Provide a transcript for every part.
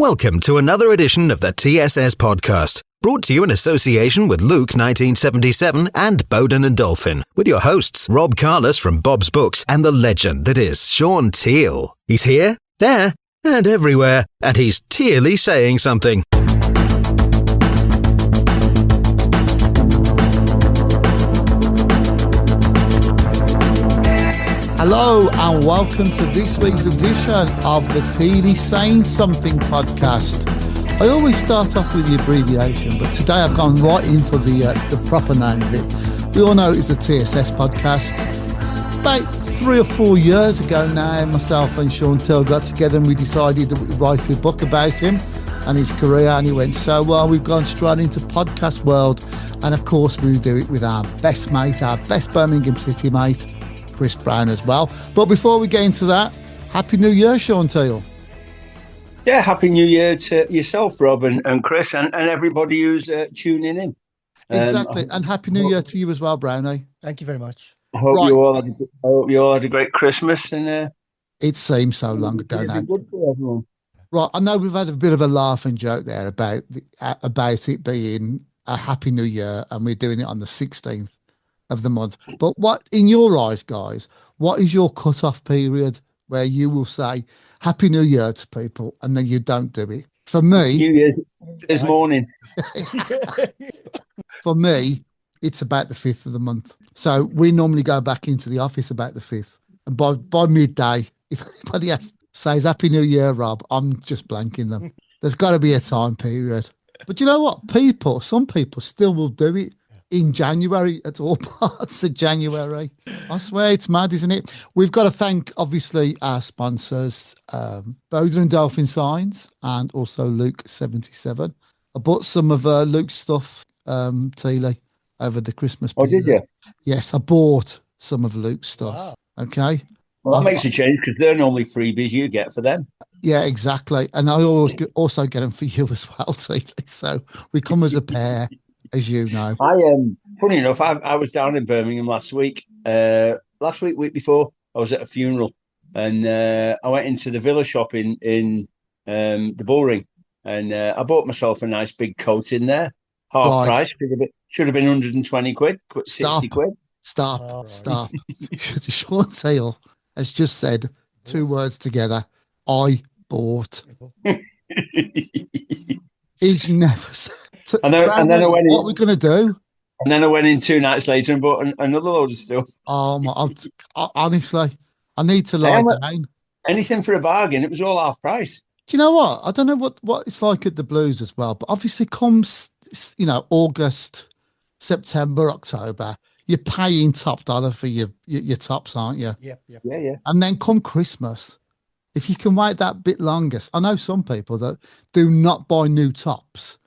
Welcome to another edition of the TSS podcast, brought to you in association with Luke 1977 and Bowden and Dolphin, with your hosts Rob Carless from Bob's Books and the legend that is Shaun Teale. He's here, there, and everywhere, and he's Tealey saying something. Hello and welcome to this week's edition of the Teale Saying Something podcast. I always start off with the abbreviation, but today I've gone right in for the proper name of it. We all know it's a TSS podcast. About 3 or 4 years ago now, myself and Shaun Teale got together and we decided that we'd write a book about him and his career, and he went so well. We've gone straight into podcast world, and of course we do it with our best mate, our best Birmingham City mate, Chris Brown as well. But before we get into that, Happy New Year, Shaun Teale. Yeah, Happy New Year to yourself, Rob, and Chris, and everybody who's tuning in. Exactly, and Happy New Year to you as well, Brownie. Thank you very much. I hope you all had a great Christmas. And it seems so long ago now. Good for everyone. Right, I know we've had a bit of a laugh and joke there about it being a Happy New Year, and we're doing it on the 16th of the month. But what, in your eyes, guys, what is your cut-off period where you will say Happy New Year to people and then you don't do it? For me, New Year's morning. For me, it's about the 5th of the month. So we normally go back into the office about the 5th. And by midday, if anybody says Happy New Year, Rob, I'm just blanking them. There's got to be a time period. But you know what? Some people still will do it in January, at all parts of January. I swear it's mad, isn't it? We've got to thank, obviously, our sponsors, Bowden and Dolphin Signs, and also Luke 77. I bought some of Luke's stuff, Teale, over the Christmas period. Oh, did you? Yes, I bought some of Luke's stuff. Wow. Okay. Well, that makes a change because they're normally freebies you get for them. Yeah, exactly. And I always also get them for you as well, Teale. So we come as a pair. As you know, funny enough, I was down in Birmingham last week. Week before, I was at a funeral, and I went into the Villa shop in the Bullring, and I bought myself a nice big coat in there, half price. Should have been 120 quid, 60 quid. Stop. Shaun Teale has just said 2 words together. I bought. He's never said. And then I went in. What are we going to do? And then I went in 2 nights later and bought another load of stuff. Oh, honestly, I need to lie down. Anything for a bargain. It was all half price. Do you know what? I don't know what it's like at the Blues as well, but obviously comes, August, September, October, you're paying top dollar for your tops, aren't you? Yep. Yeah. And then come Christmas, if you can wait that bit longer. I know some people that do not buy new tops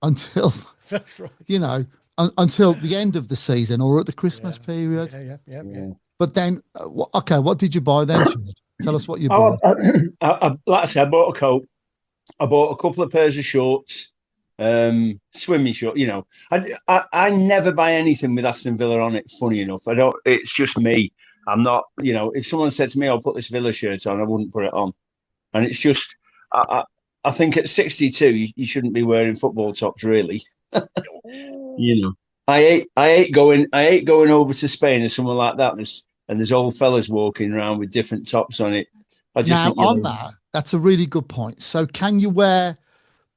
until that's right. Until the end of the season or at the Christmas period. Yeah. But then, what did you buy then? Tell us what you bought. Like I said, I bought a coat. I bought a couple of pairs of shorts, swimming shorts. I never buy anything with Aston Villa on it. Funny enough, I don't. It's just me. I'm not. If someone said to me, "I'll put this Villa shirt on," I wouldn't put it on. And it's just, I think at 62, you shouldn't be wearing football tops, really. I hate going over to Spain or somewhere like that, and there's old fellas walking around with different tops on it. That's a really good point. So, can you wear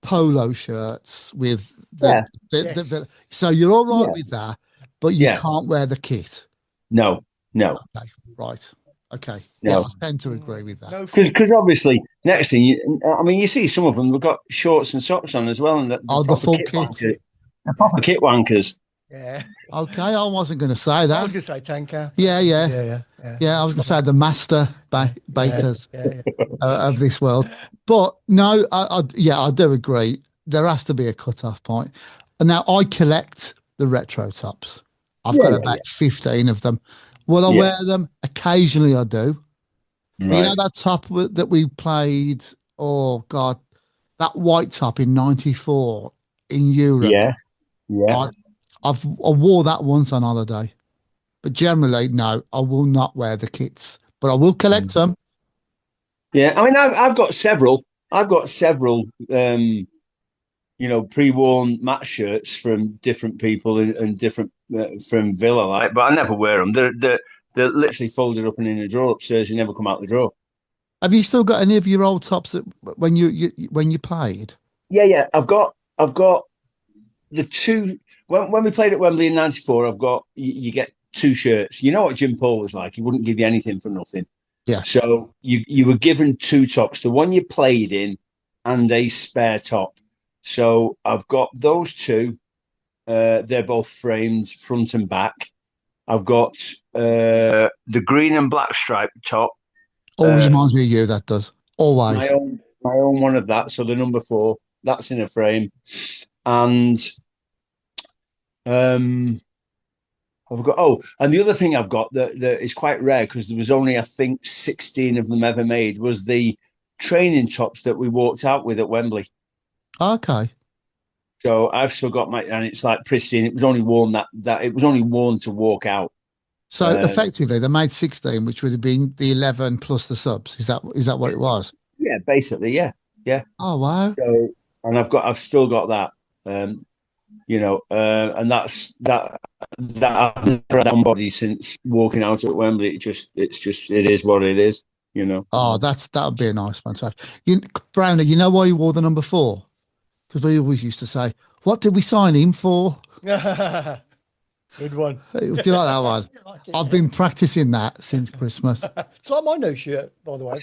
polo shirts with so you're all right with that, but you can't wear the kit? No. Okay, right. Okay. No. Yeah, I tend to agree with that. Because obviously, next thing, you see some of them, they've got shorts and socks on as well. And the full kit. The proper kit wankers. Yeah. Okay, I wasn't going to say that. I was going to say tanker. Yeah. I was going to say the master betas of this world. But no, I do agree. There has to be a cut-off point. And now I collect the retro tops. I've got about 15 of them. Will I wear them? Occasionally I do. Right. That top that we played, oh God, that white top in 94 in Europe. Yeah. I wore that once on holiday. But generally, no, I will not wear the kits. But I will collect them. Yeah, I've got several. I've got several, pre-worn match shirts from different people and different from Villa, like, but I never wear them. They're literally folded up and in a drawer upstairs. You never come out the drawer. Have you still got any of your old tops that when you played? Yeah. I've got the two when we played at Wembley in '94. I've got you get two shirts. You know what Jim Paul was like? He wouldn't give you anything for nothing. Yeah. So you were given two tops, the one you played in and a spare top. So I've got those two. They're both framed front and back. I've got the green and black striped top. Always reminds me of you, that does. Always. My own one of that. So the number 4, that's in a frame. And I've got and the other thing I've got that is quite rare because there was only, I think, 16 of them ever made, was the training tops that we walked out with at Wembley. Okay. So I've still got and it's like pristine. It was only worn that it was only worn to walk out. So effectively, they made 16, which would have been the 11 plus the subs. Is that what it was? Yeah, basically, yeah. Oh wow! So, and I've still got that, and that's that I've never had on body since walking out at Wembley. It is what it is, Oh, that would be a nice one. So, Brownie, you know why you wore the number 4? Because we always used to say, "What did we sign him for?" Good one. Do you like that one? I've been practicing that since Christmas. It's like my new shirt, by the way.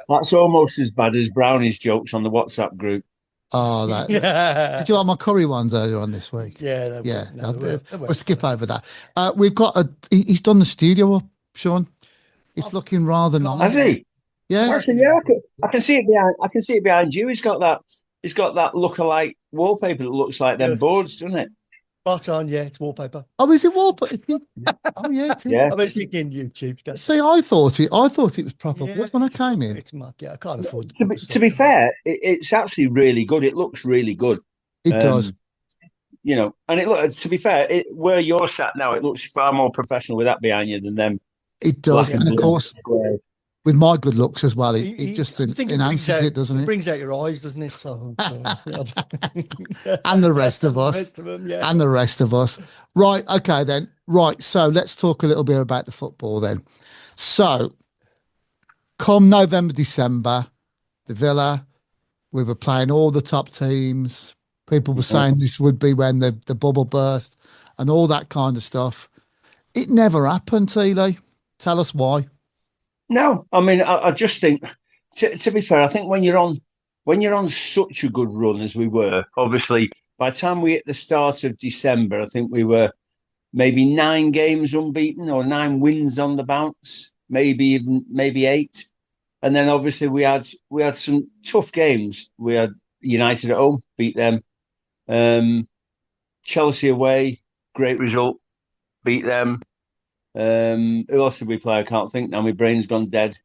That's almost as bad as Brownie's jokes on the WhatsApp group. Oh, that. Did you like my curry ones earlier on this week? Yeah. We'll skip over that. We've got he's done the studio up, Shaun. It's looking rather nice. Has he? Yeah. Actually, yeah. I can see it behind. I can see it behind you. He's got that look-alike wallpaper that looks like them boards, doesn't it? Spot on, yeah, it's wallpaper. Oh, is it wallpaper? Oh, yeah, it is. Yeah. I mean, it's in YouTube. See, I thought it was proper wood when I came in. It's muck, yeah. I can't afford to be fair, it's actually really good. It looks really good. It does. And to be fair, where you're sat now, it looks far more professional with that behind you than them. It does. And of course, square. With my good looks as well, it just enhances it, doesn't it? It brings out your eyes, doesn't it? So, and the rest of us. And the rest of us. Right, okay then. Right, so let's talk a little bit about the football then. So, come November, December, the Villa, we were playing all the top teams. People were saying this would be when the bubble burst and all that kind of stuff. It never happened, Teale. Tell us why. No, I mean, I just think, to be fair, I think when you're on such a good run as we were, obviously, by the time we hit the start of December, I think we were maybe 9 games unbeaten or 9 wins on the bounce, maybe 8. And then obviously we had some tough games. We had United at home, beat them. Chelsea away, great result, beat them. Who else did we play? I can't think now. My brain's gone dead.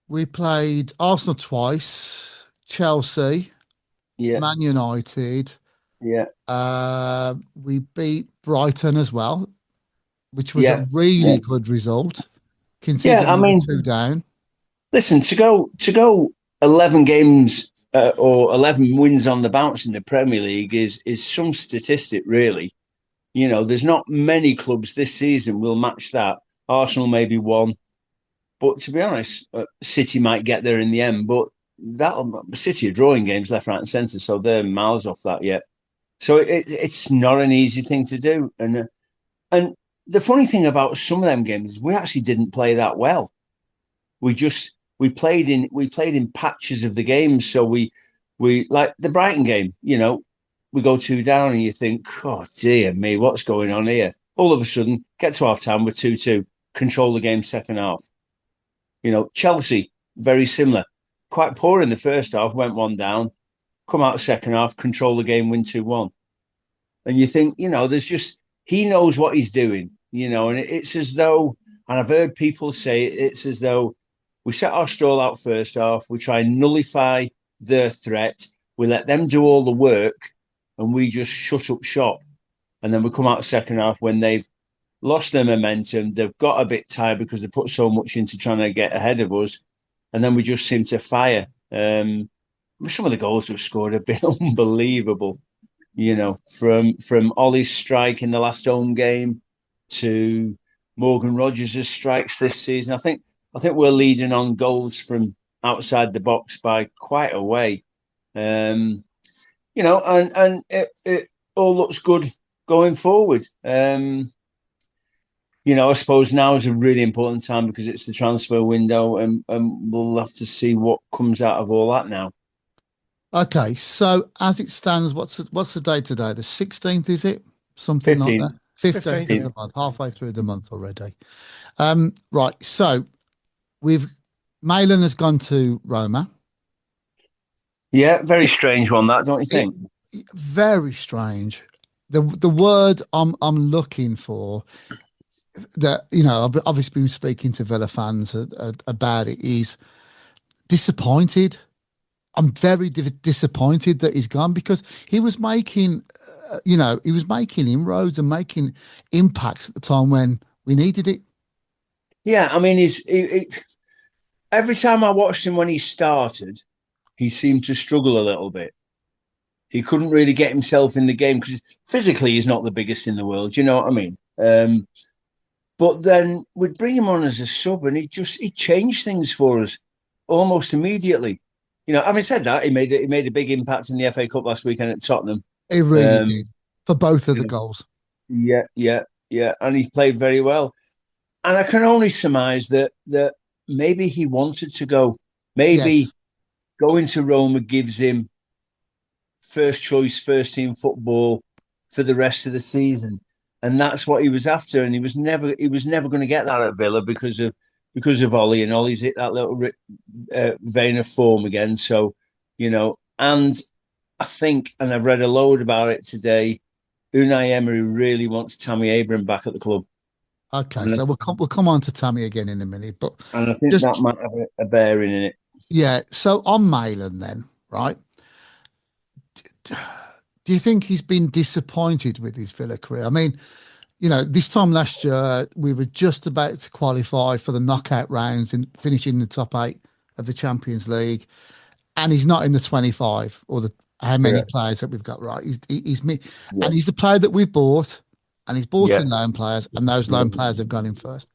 We played Arsenal twice, Chelsea, Man United. Yeah. We beat Brighton as well, which was a really good result. Considering we were 2 down. Listen, to go 11 games or 11 wins on the bounce in the Premier League is some statistic, really. There's not many clubs this season will match that. Arsenal maybe 1. But to be honest, City might get there in the end. But City are drawing games left, right and centre, so they're miles off that yet. So it's not an easy thing to do. And the funny thing about some of them games is we actually didn't play that well. We played in patches of the game. So we like the Brighton game, we go 2 down and you think, oh, dear me, what's going on here? All of a sudden, get to half-time, we're 2-2, control the game second half. Chelsea, very similar. Quite poor in the first half, went 1 down, come out second half, control the game, win 2-1. And you think, he knows what he's doing, and it's as though, and I've heard people say it's as though we set our stall out first half, we try and nullify their threat, we let them do all the work, and we just shut up shop. And then we come out second half when they've lost their momentum. They've got a bit tired because they put so much into trying to get ahead of us. And then we just seem to fire. some of the goals we've scored have been unbelievable. From Ollie's strike in the last home game to Morgan Rogers' strikes this season. I think we're leading on goals from outside the box by quite a way. And it all looks good going forward. I suppose now is a really important time because it's the transfer window, and we'll have to see what comes out of all that now. Okay, so as it stands, what's the date today? The 16th, is it? Something 15th. like that. 15th of the month, halfway through the month already. Right, so Malin has gone to Roma. Yeah, very strange one, that, don't you think? Very strange. The word I'm looking for, that I've obviously been speaking to Villa fans about it, is disappointed. I'm very disappointed that he's gone, because he was making, inroads and making impacts at the time when we needed it. Yeah, I mean, every time I watched him when he started, he seemed to struggle a little bit. He couldn't really get himself in the game because physically he's not the biggest in the world. You know what I mean? But then we'd bring him on as a sub, and he changed things for us almost immediately. Having said that, he made a big impact in the FA Cup last weekend at Tottenham. He really did, for both of the goals. Yeah, and he played very well. And I can only surmise that maybe he wanted to go. Maybe going to Roma gives him first choice, first team football for the rest of the season, and that's what he was after. And he was never going to get that at Villa because of Ollie, and Ollie's hit that little vein of form again. So, and I think, and I've read a load about it today, Unai Emery really wants Tammy Abraham back at the club. Okay, and so we'll come on to Tammy again in a minute, and I think that might have a bearing in it. Yeah. So on Malin then, right? Do you think he's been disappointed with his Villa career? I mean, this time last year, we were just about to qualify for the knockout rounds and finish in the top 8 of the Champions League. And he's not in the 25 or how many players that we've got, right? And he's a player that we've bought, and he's bought in loan players, and those loan players have gone in first.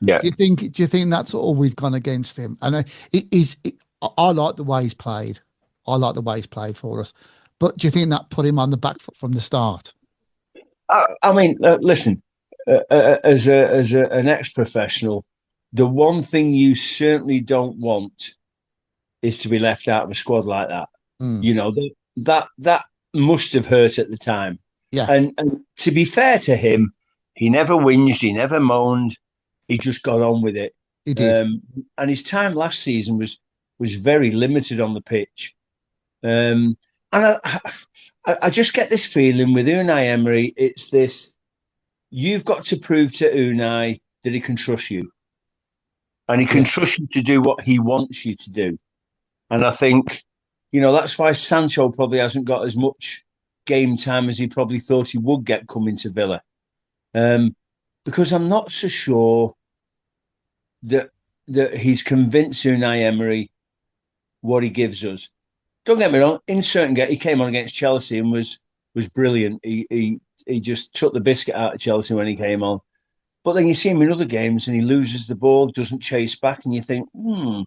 Yeah. Do you think that's always gone against him? And I like the way he's played. I like the way he's played for us. But do you think that put him on the back foot from the start? I mean, listen, as an ex-professional, the one thing you certainly don't want is to be left out of a squad like that. That must have hurt at the time. Yeah. And to be fair to him, he never whinged, he never moaned. He just got on with it. He did. And his time last season was very limited on the pitch. And I just get this feeling with Unai Emery, it's this, you've got to prove to Unai that he can trust you. And he can trust you to do what he wants you to do. And I think, that's why Sancho probably hasn't got as much game time as he probably thought he would get coming to Villa. Because I'm not so sure that he's convinced Unai Emery what he gives us. Don't get me wrong, in certain games, he came on against Chelsea and was brilliant. He just took the biscuit out of Chelsea when he came on. But then you see him in other games and he loses the ball, doesn't chase back, and you think, I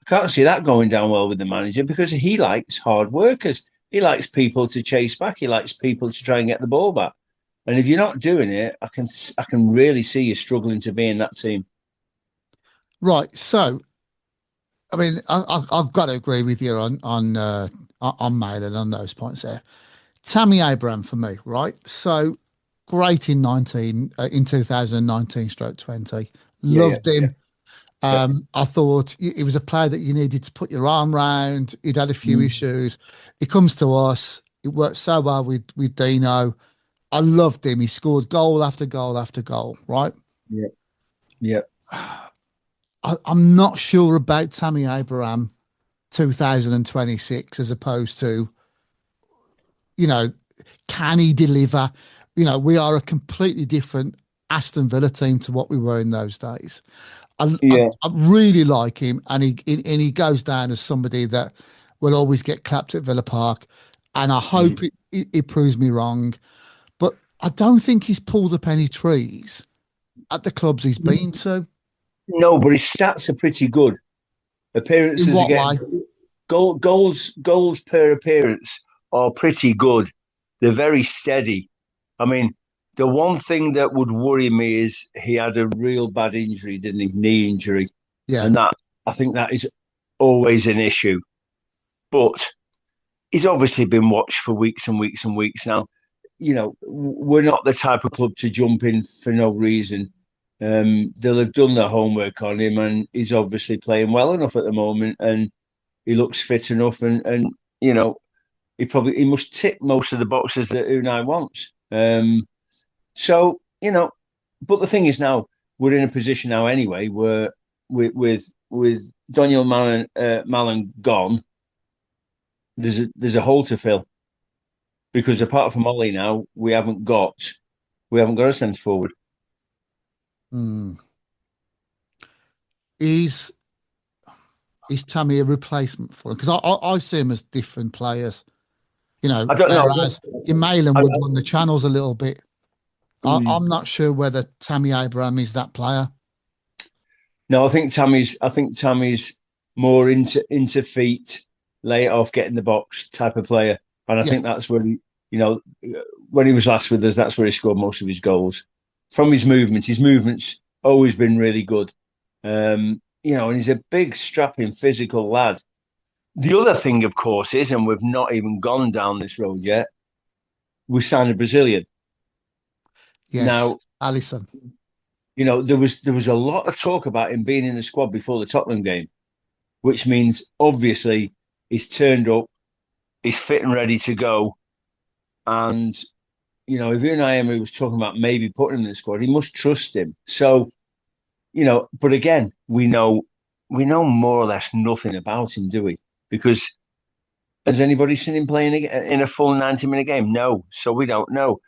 can't see that going down well with the manager, because he likes hard workers. He likes people to chase back. He likes people to try and get the ball back. And if you're not doing it, I can really see you struggling to be in that team. Right. So, I mean, I've got to agree with you on Malin on those points there. Tammy Abraham for me, right? So great in 2019/20. Loved him. I thought he was a player that you needed to put your arm around. He'd had a few issues. He comes to us. It worked so well with Dino. I loved him. He scored goal after goal after goal, right? Yeah. I'm not sure about Tammy Abraham 2026 as opposed to, can he deliver? We are a completely different Aston Villa team to what we were in those days. I, Yeah. I really like him, and he goes down as somebody that will always get clapped at Villa Park, and I hope it proves me wrong. But I don't think he's pulled up any trees at the clubs he's been to. No, but his stats are pretty good. In Appearances what again, way? goals per appearance are pretty good. They're very steady. I mean, the one thing that would worry me is he had a real bad injury, didn't he? Knee injury. Yeah, And that, I think that is always an issue. But he's obviously been watched for weeks and weeks and weeks now. You know, we're not the type of club to jump in for no reason. They'll have done their homework on him, and he's obviously playing well enough at the moment, and he looks fit enough, and you know, he must tick most of the boxes that Unai wants. So you know, but the thing is now we're in a position now anyway where with Daniel Mallon gone, there's a hole to fill, because apart from Ollie now we haven't got a centre forward. mm. Is Tammy a replacement for him? Because I see him as different players. You know, I don't know. whereas Emailan would run the channels a little bit. I'm not sure whether Tammy Abraham is that player. No, I think Tammy's more into feet, lay it off, get in the box type of player, and I Yeah, think that's where he, you know, when he was last with us, that's where he scored most of his goals from his movements. His movements always been really good, you know, and he's a big, strapping, physical lad. The other thing, of course, is, and we've not even gone down this road yet, we signed a Brazilian. yes, Now, Allison. you know, there was a lot of talk about him being in the squad before the Tottenham game, which means obviously he's turned up, he's fit and ready to go. And, you know, if Unai Emery was talking about maybe putting him in the squad, he must trust him. So, you know, but again, we know more or less nothing about him, do we? Because has anybody seen him playing in a full 90-minute game? No. So we don't know.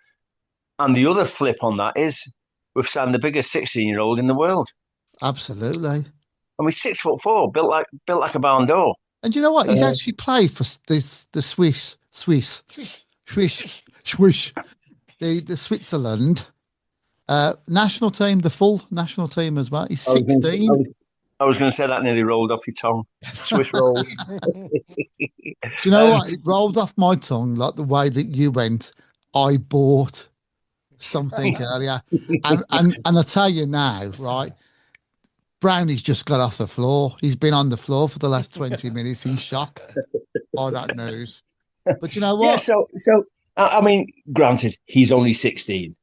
And the other flip on that is we've signed the biggest 16-year-old in the world. Absolutely. And we're 6'4", built like a barn door. And you know what? He's Uh, actually played for the Swiss, the Switzerland national team, the full national team as well. He's I was going to, 16. I was going to say that nearly rolled off your tongue. Swiss roll. Do you know what? It rolled off my tongue like the way that you went. I bought something earlier, and I tell you now, right? Brownie's just got off the floor. He's been on the floor for the last 20 minutes in shock by that news. But you know Yeah. what? So I mean, granted, he's only 16.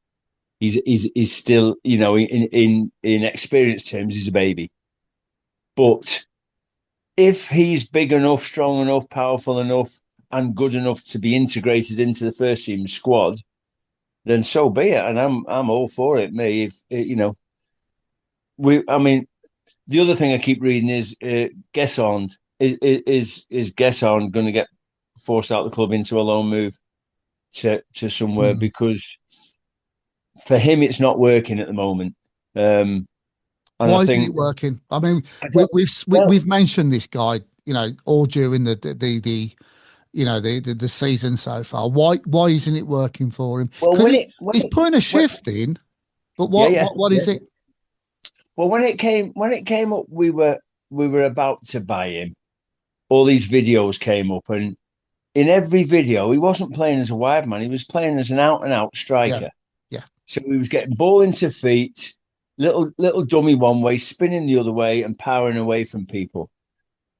He's still, you know, in experience terms, he's a baby. But if he's big enough, strong enough, powerful enough, and good enough to be integrated into the first team squad, then so be it. And I'm all for it. Me, if you know, I mean, the other thing I keep reading is Gesson is Gesson going to get forced out of the club into a loan move to somewhere, because for him it's not working at the moment. And Why I isn't think it working? I mean, well, we've mentioned this guy, you know, all during the you know the season so far. Why isn't it working for him? well Because when it he's putting a shift in, but what yeah. is it? Well, when it came up, we were about to buy him. All these videos came up, and in every video, he wasn't playing as a wide man. He was playing as an out and out Yeah, striker. yeah. So he was getting ball into feet, little dummy one way, spinning the other way, and powering away from people.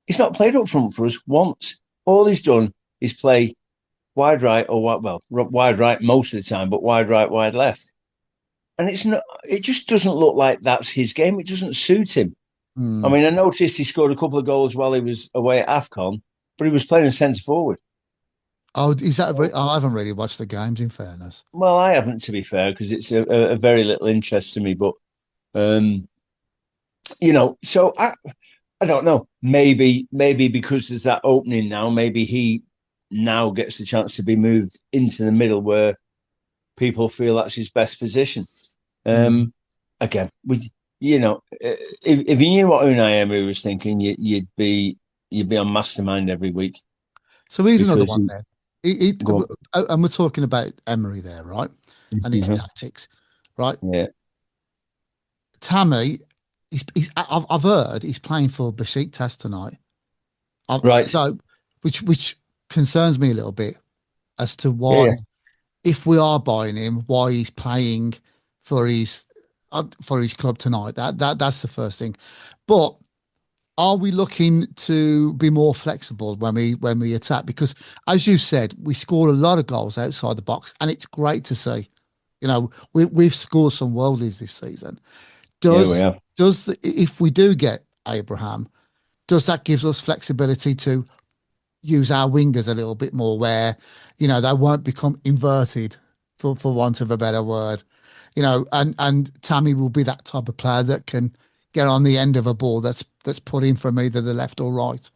He's not played up front for us once. All he's done is play wide right or wide right most of the time, but wide right, wide left. And it's not. It just doesn't look like that's his game. It doesn't suit him. I Mm. mean, I noticed he scored a couple of goals while he was away at AFCON, but he was playing as centre forward. Oh, is that? I haven't really watched the games. In fairness, Well, I haven't, to be fair, because it's a very little interest to me. But um, you know, so I don't know. Maybe because there's that opening now, maybe he now gets the chance to be moved into the middle where people feel that's his best position. mm. Again, you know, if you knew what Unai Emery was thinking, you'd be on Mastermind every week. So here's another because one then. He, go and we're talking about Emery there, right? And his on. tactics, right? Yeah, Tammy, I've heard he's playing for Besiktas tonight. right. So, which concerns me a little bit as to Yeah, why, yeah. if we are buying him, why he's playing for his club tonight. That's the first thing. But are we looking to be more flexible when we attack? Because as you said, we score a lot of goals outside the box, and it's great to see. You know, we've scored some worldies this season. Yeah, we Does have. if we do get Abraham, does that gives us flexibility to use our wingers a little bit more, where they won't become inverted, for want of a better word, and Tammy will be that type of player that can get on the end of a ball that's put in from either the left or right.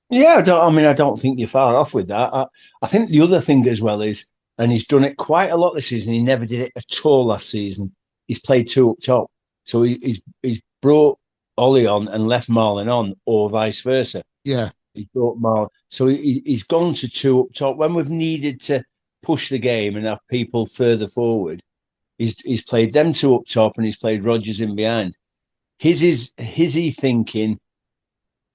Yeah, I don't think you're far off with that. I think the other thing as well is, and he's done it quite a lot this season. He never did it at all last season. He's played two up top, so he's brought Ollie on and left Marlon on, or vice versa. Yeah, He's brought Marlon, so he's gone to two up top when we've needed to push the game and have people further forward. He's played them two up top, and he's played Rodgers in behind. His he thinking,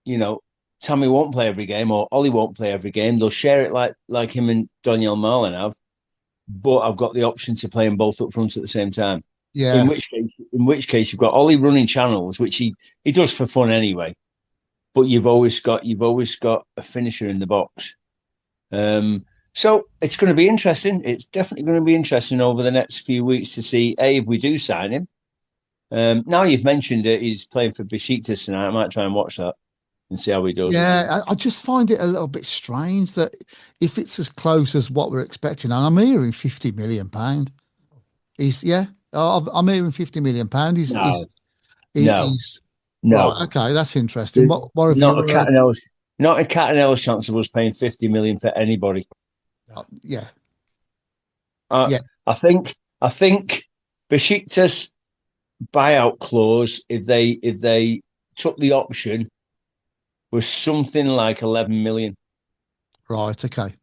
you know, Tammy won't play every game or Ollie won't play every game. They'll share it like him and Daniel Marlin have, but I've got the option to play them both up front at the same time. yeah, In which case you've got Ollie running channels, which he does for fun anyway. But you've always got a finisher in the box. So it's going to be interesting. It's definitely going to be interesting over the next few weeks to see if we do sign him. Now you've mentioned it, he's playing for Besiktas tonight. I might try and watch that and see how he does. yeah. I just find it a little bit strange that if it's as close as what we're expecting, and I'm hearing £50 million, he's yeah. I'm hearing £50 million. No, no, He's right. no. Okay, that's interesting. There's What have not you a cat heard? and L's, not a cat and L's chance of us paying 50 million for anybody. Yeah, Uh, yeah, I think Besiktas buyout clause, if they took the option, was something like 11 million. right. Okay,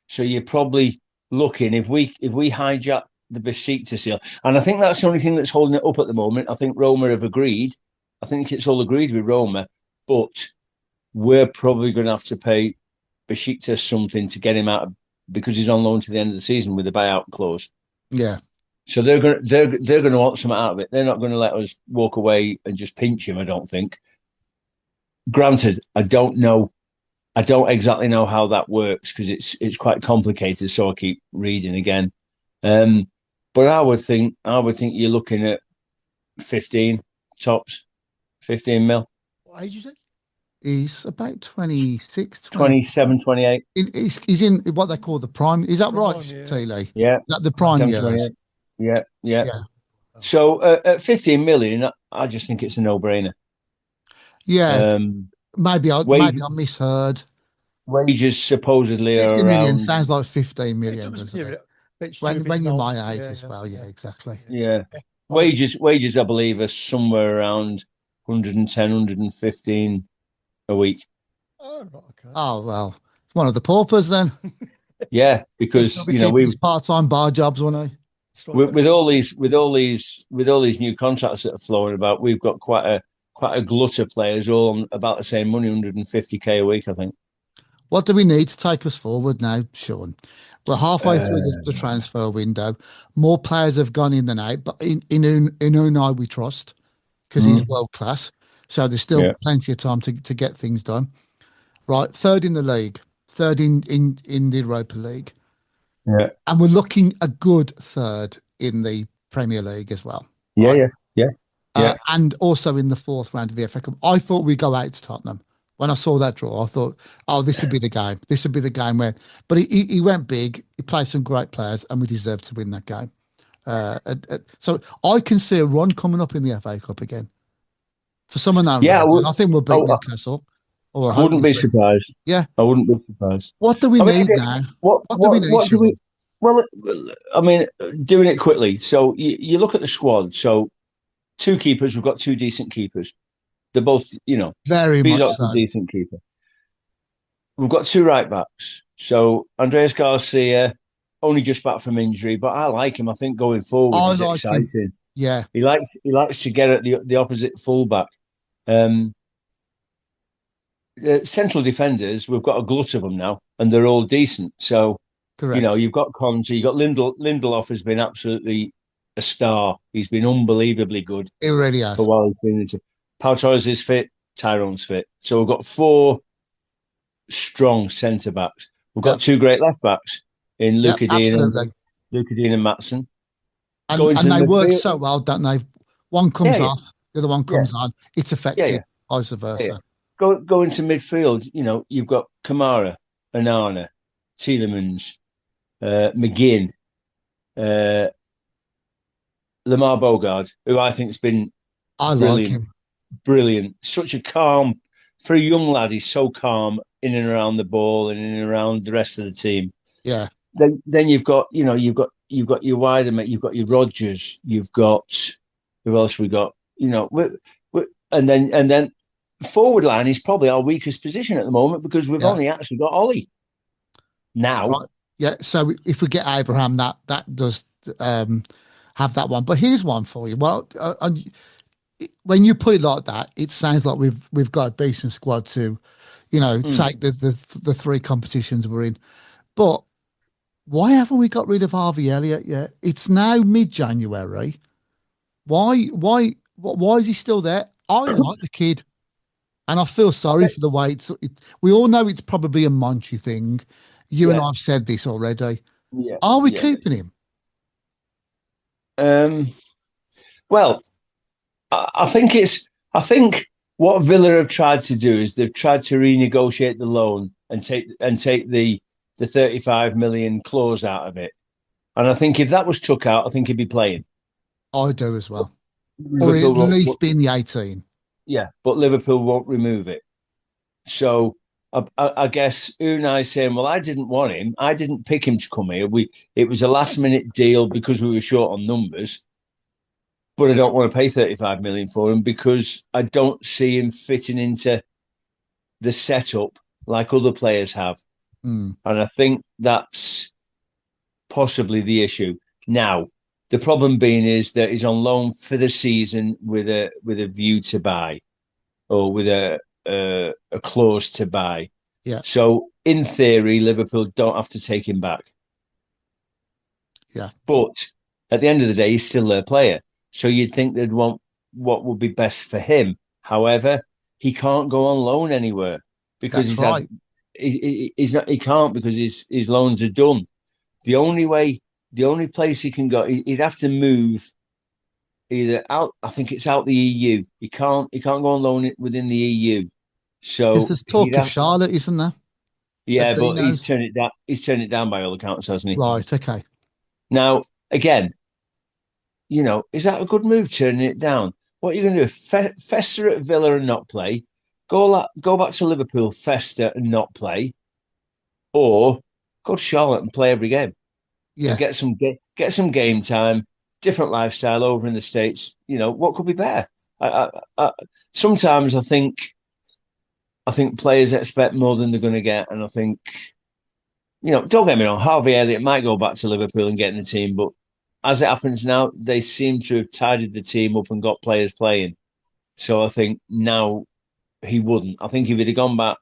So you're probably looking, if we hijack the Besiktas deal, and I think that's the only thing that's holding it up at the moment. I think Roma have agreed. I think it's all agreed with Roma, but we're probably going to have to pay Besiktas something to get him out because he's on loan to the end of the season with a buyout clause. yeah, So they're going to want something out of it. They're not going to let us walk away and just pinch him, I don't think. Granted, I don't know. I don't exactly know how that works because it's quite complicated. So I keep reading again. But I would think you're looking at 15 tops, 15 mil, What age is he? he's about 26, 20. 27, 28. He's in what they call the prime. Is that right, Prime, yeah. Tealey? Yeah, That the prime 10, years. 28. Yeah, yeah. Yeah, So at 15 million, I just think it's a no-brainer. yeah. Um, Maybe wage, I misheard. wages supposedly are 50 million around. sounds like 15 It million, does doesn't appear it? a bit When stupid. when you're and my age yeah, as well, yeah, exactly. Yeah, Oh, wages, I believe, are somewhere around 110, 115 a week. oh, right, okay. Oh well, it's one of the paupers then. Yeah, He'll still because be keeping his part-time bar jobs, won't he? That's right, with, but with all these new contracts that are flowing about, we've got quite a glut of players all on about the same money, 150K a week, I think. What do we need to take us forward now, Sean? We're halfway through the Uh, transfer window. More players have gone in than out, but in Unai we trust because he's mm, world class. So there's still yeah, plenty of time to get things done. Right, third in the league, third in the Europa League, yeah, and we're looking a good third in the Premier League as well. yeah, Right, yeah, yeah, yeah. and also in the fourth round of the FA Cup. I thought we'd go out to Tottenham. When I saw that draw, I thought, oh, this would be the game. This would be the game where, but he went big. He played some great players, and we deserved to win that game. So I can see a run coming up in the FA Cup again for some unknown Yeah, reason. I think we'll I, beat Newcastle, or I I hope wouldn't we'll be beat. surprised. Yeah. I wouldn't be surprised. What do we I mean, need now? what What do we what need, what do we? Sean? Well, I mean, doing it quickly. So you look at the squad. So two keepers. We've got two decent keepers. They're both, Very much Bizot's a so. decent keeper. we've got two right backs. So Andreas Garcia, only just back from injury, but I like him. I think going forward, I he's like him. exciting. Yeah. He likes to get at the opposite fullback. Central defenders, we've got a glut of them now, and they're all decent. So, Correct. you've got Conte, you've got Lindelof has been absolutely a star. He's been unbelievably good It really for a has. while. He's been into Pau Torres is fit, Tyrone's fit. So we've got four strong centre backs. We've got Yep. two great left backs in Yep. Luca Dean Absolutely. and Matson. And Going to and the they work midfield. so well, don't they? One Yeah, comes yeah, off, the other one yeah, comes on. It's yeah, effective, yeah, vice yeah. Yeah. versa. Go into midfield. You've got Kamara, Anana, Tielemans, McGinn, uh, Lamar Bogard, who I think's been I like brilliant, him. brilliant. Such a calm for a young lad. He's so calm in and around the ball and in and around the rest of the team. Yeah. Then you've got your wider mate. You've got your Rogers. You've got who else we got? And then forward line is probably our weakest position at the moment because we've Yeah. only actually got Ollie now. Right. Yeah. So if we get Abraham, that does have that one. But here's one for you. Well, when you put it like that, it sounds like we've got a decent squad to, Mm. take the three competitions we're in. But why haven't we got rid of Harvey Elliott yet? It's now mid-January. Why is he still there? I like the kid, and I feel sorry for the way we all know it's probably a Monchi thing. You and Yeah, I have said this already. yeah, Are we yeah. keeping him? Um, well, I think what Villa have tried to do is they've tried to renegotiate the loan and take the 35 million clause out of it. And I think if that was took out, I think he'd be playing. I do as well, or Liverpool at won't, least be in the 18. yeah, but Liverpool won't remove it. So I guess Unai saying, "Well, I didn't want him. I didn't pick him to come here. It was a last minute deal because we were short on numbers, but I don't want to pay 35 million for him because I don't see him fitting into the setup like other players have." Mm, And I think that's possibly the issue. Now, the problem being is that he's on loan for the season with a view to buy or with a clause to buy. yeah, So in theory, Liverpool don't have to take him back. yeah, But at the end of the day, he's still their player. So you'd think they'd want what would be best for him. However, he can't go on loan anywhere because that's right. he's not he can't because his loans are done. The only way, the only place he can go, he'd have to move either out. I think it's out the EU. He can't go on loan within the EU. Because So there's he'd talk of have, Charlotte, isn't there? At yeah, but he's Dino's. turned it down. He's turned it down by all accounts, hasn't he? Right. Okay. Now, again, is that a good move? Turning it down. What are you going to do? Fester at Villa and not play? Go back to Liverpool, fester and not play, or go to Charlotte and play every game and Yeah. get some game time, different lifestyle over in the States. What could be better? Sometimes I think players expect more than they're going to get, and I think don't get me wrong, Harvey Elliott might go back to Liverpool and get in the team, but as it happens now, they seem to have tidied the team up and got players playing. So I think now he wouldn't. I think if he'd have gone back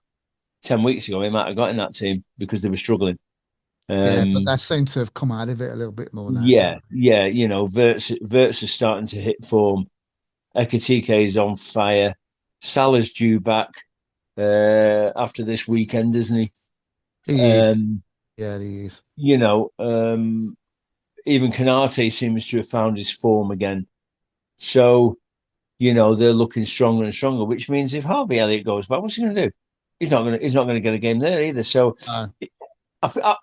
10 weeks ago, he might have got in that team because they were struggling. Yeah. But Um, they seem to have come out of it a little bit more now. yeah, yeah, Verts is starting to hit form. Ekatike is on fire. Salah's due back after this weekend, isn't he? He is. Um, Yeah, he is. you know, um, Even Kanate seems to have found his form again. So, they're looking stronger and stronger, which means if Harvey Elliott goes back, what's he going to do? He's not going to get a game there either. So Uh,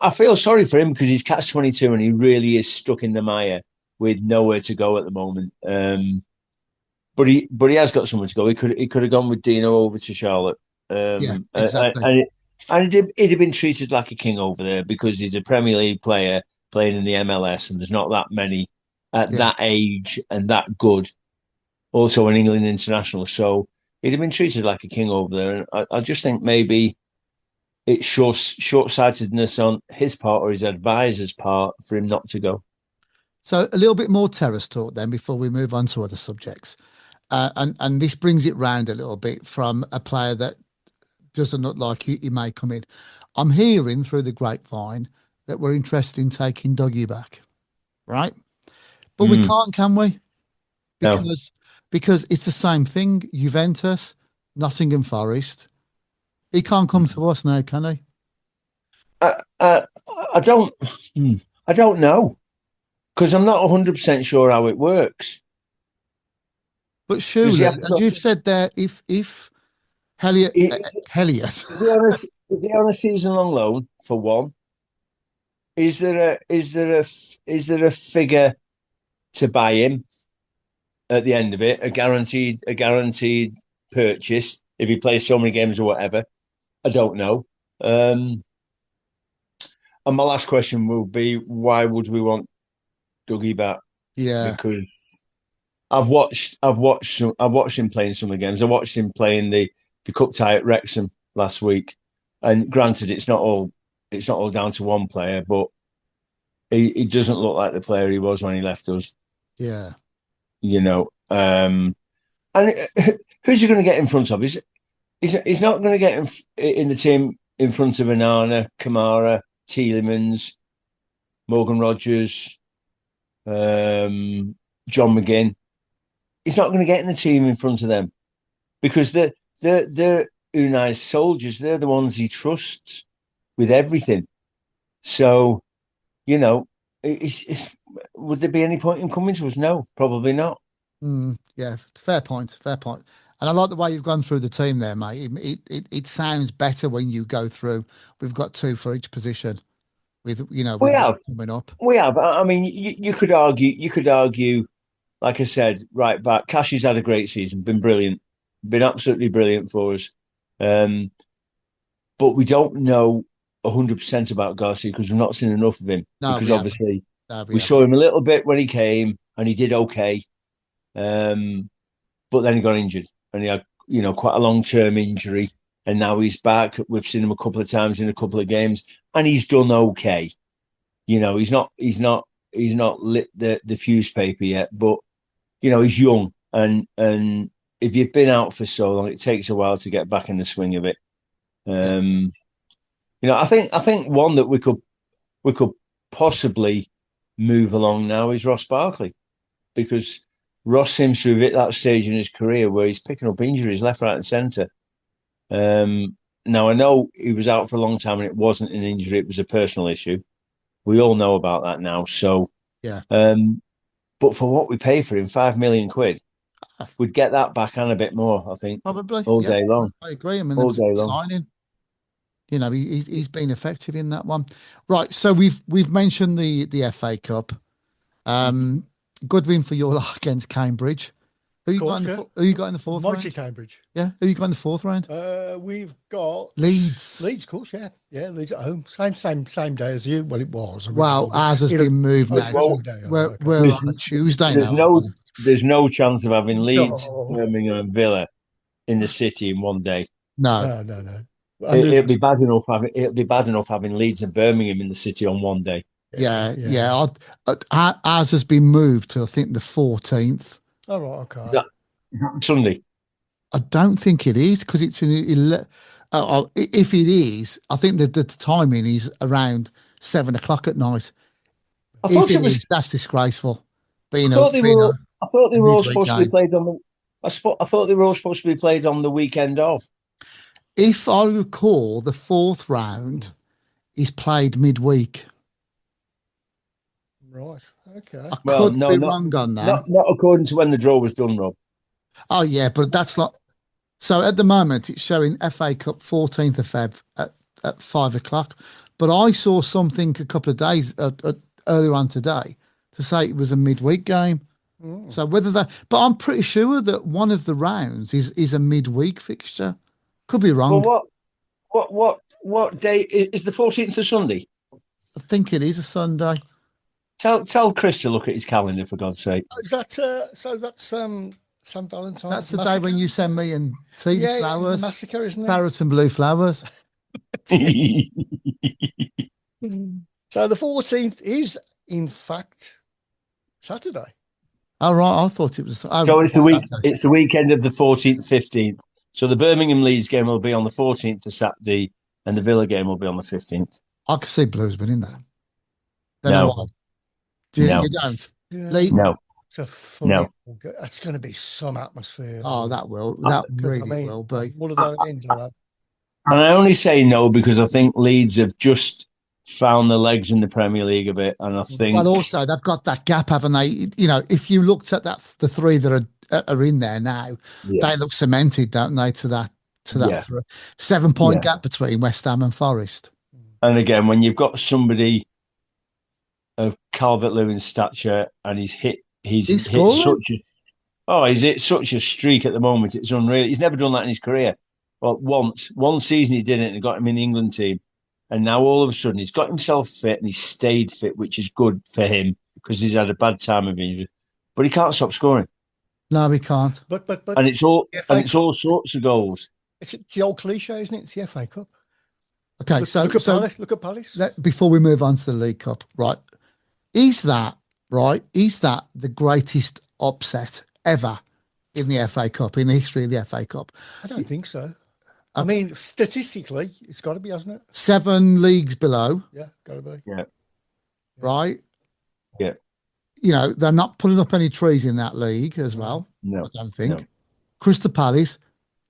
I feel sorry for him because he's catch 22 and he really is stuck in the mire with nowhere to go at the moment. But he has got somewhere to go. He could have gone with Dino over to Charlotte. yeah, Um, exactly. and he'd have been treated like a king over there because he's a Premier League player playing in the MLS, and there's not that many at Yeah. that age and that good. Also an England international, so he'd have been treated like a king over there. And I just think maybe it's short-sightedness on his part or his advisor's part for him not to go. So a little bit more terrace talk then before we move on to other subjects. And this brings it round a little bit from a player that doesn't look like he may come in. I'm hearing through the grapevine that we're interested in taking Dougie back, right? But we can't, can we? No. Because it's the same thing. Juventus, Nottingham Forest. He can't come to us now, can he? I don't know, because I'm not 100% sure how it works. But surely, as you've said there, if Elliott, is he on a season-long loan for one? Is there a figure to buy him at the end of it? A guaranteed purchase if he plays so many games or whatever? I don't know. And my last question will be, why would we want Dougie back? Yeah, because I've watched him playing some of the games. I watched him playing the cup tie at Wrexham last week, and granted, it's not all down to one player, but he doesn't look like the player he was when he left us. Yeah, and who's he going to get in front of? He's not going to get in the team in front of Onana, Kamara, Tielemans, Morgan Rogers, John McGinn. He's not going to get in the team in front of them because they're Unai's soldiers. They're the ones he trusts with everything. So, would there be any point in coming to us? No, probably not. Yeah, fair point. And I like the way you've gone through the team there, mate. It sounds better when you go through. We've got two for each position. With we have coming up. We have. I mean, you could argue. Like I said, right back, Cashy's had a great season, been brilliant, been absolutely brilliant for us. But we don't know 100% about Garcia because we've not seen enough of him. Because obviously we saw him a little bit when he came and he did okay. But then he got injured and he had, quite a long-term injury. And now he's back. We've seen him a couple of times in a couple of games and he's done okay. He's not lit the fuse paper yet, but he's young, and if you've been out for so long, it takes a while to get back in the swing of it. I think one that we could possibly move along now is Ross Barkley, because Ross seems to have hit that stage in his career where he's picking up injuries left, right, and centre. Now I know he was out for a long time, and it wasn't an injury; it was a personal issue. We all know about that now. So yeah. But for what we pay for him, £5 million, we'd get that back and a bit more, I think. Probably. All day long. I agree. I mean, all day long. Signing. He's been effective in that one. Right. So we've mentioned the FA Cup. Good win for your lot against Cambridge. Who you got in the fourth round? Cambridge. Yeah. Who you got in the fourth round? We've got Leeds. Leeds, of course, yeah. Yeah, Leeds at home. Same day as you. Well, it was. Well, ours has been moved now. We're on a Tuesday now. There's no chance of having Leeds, Birmingham and Villa in the city in one day. No. It'll be bad enough having Leeds and Birmingham in the city on one day. Yeah. Ours has been moved to, I think, the 14th. Oh, right, okay. Is that Sunday? I don't think it is, because it's if it is, I think that the timing is around 7 o'clock at night. I thought it was. That's disgraceful. But I thought they were all supposed to be played on the. I thought they were all supposed to be played on the weekend of. If I recall, the fourth round is played midweek. Right. Okay. I could be wrong on that. Not according to when the draw was done, Rob. Oh yeah, but that's not. So at the moment, it's showing FA Cup 14th of Feb at 5 o'clock. But I saw something a couple of days earlier on today to say it was a midweek game. Mm. So but I'm pretty sure that one of the rounds is a midweek fixture. Could be wrong. Well, what day is the 14th of Sunday? I think it is a Sunday. Tell Chris to look at his calendar, for God's sake. Is that so? That's St. Valentine's. That's the day when you send me and Teale flowers. Massacre, isn't it? Parrot and blue flowers. So the 14th is, in fact, Saturday. Oh, right. I thought it was. Oh, So it's the right, week. okay. It's the weekend of the 14th, 15th. So the Birmingham Leeds game will be on the 14th of Saturday, and the Villa game will be on the 15th. I could see Blues winning that. Don't know No, why. no, You don't? Yeah. Lee? no, It's a funny. no. That's going to be some atmosphere. Oh, that will. That Because really will be. one of those ends will have. And I only say no because I think Leeds have just found the legs in the Premier League a bit, and I think Well, also they've got that gap, haven't they? You know, if you looked at that, the three that are in there now, yeah, they look cemented, don't they? To that yeah, 7 point yeah. gap between West Ham and Forest. And again, when you've got somebody of Calvert-Lewin's stature and He's he's hit scoring. he's hit such a streak at the moment. It's unreal. He's never done that in his career. Well, one season he did it and got him in the England team, and now all of a sudden he's got himself fit and he's stayed fit, which is good for him because he's had a bad time of injury, but he can't stop scoring, No, we can't. But and FA it's all sorts of goals. it's the old cliche, isn't it? It's the FA Cup. Okay, Look at Palace. Look at Palace. Before we move on to the League Cup, right? Is that right? Is that the greatest upset ever in the FA Cup, in the history of the FA Cup? I don't think so. I mean, statistically, it's got to be, hasn't it? 7 leagues below, Yeah, got to be. Yeah, right? yeah, You know, they're not pulling up any trees in that league as well. no, I don't think. no. Crystal Palace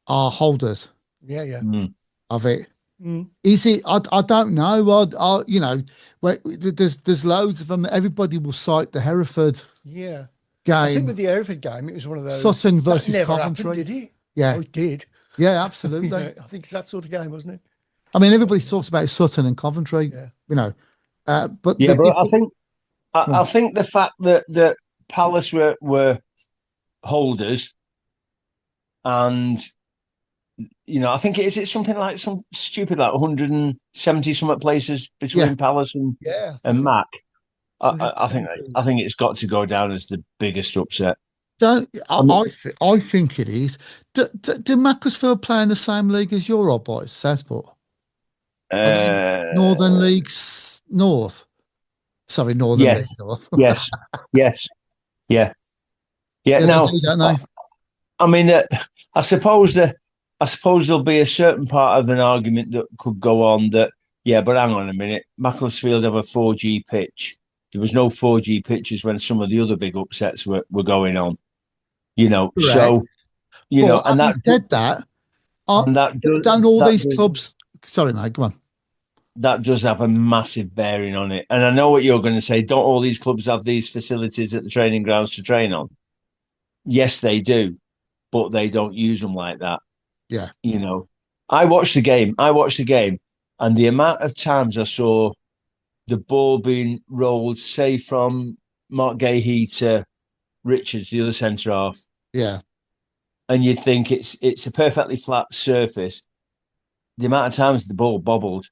are holders Yeah, yeah. Mm. of it. Mm. Is it? I don't know. You know, there's loads of them. Everybody will cite the Hereford Yeah. game. I think with the Hereford game, it was one of those. Sutton versus that never Coventry. happened, did it? Yeah. Oh, it did. Yeah, absolutely. Yeah, I think it's that sort of game, wasn't it? I mean, everybody talks about Sutton and Coventry. Yeah. You know, but Yeah, but I think the fact that Palace were holders, and I think it's something like some stupid like 170 something places between Palace Yeah. and Mac. I think 170. it's got to go down as the biggest upset. don't I mean, I think it is. Do Macclesfield play in the same league as your old boys, Southport? I mean, Northern uh, Leagues North. Sorry, Northern League yes, North. yes, yes, yeah, yeah. Yeah, they Now, do, don't they? I mean that. I suppose there'll be a certain part of an argument that could go on that. Yeah, but hang on a minute. Macclesfield have a 4G pitch. There was no 4G pitches when some of the other big upsets were going on. Correct. So But and having said that, don't all these clubs? Sorry, mate. Go on. that does have a massive bearing on it. And I know what you're going to say. Don't all these clubs have these facilities at the training grounds to train on? Yes, they do, but they don't use them like that. Yeah. I watched the game, and the amount of times I saw the ball being rolled, say from Mark Gahey to Richards, the other centre half, Yeah. and you'd think it's a perfectly flat surface. The amount of times the ball bobbled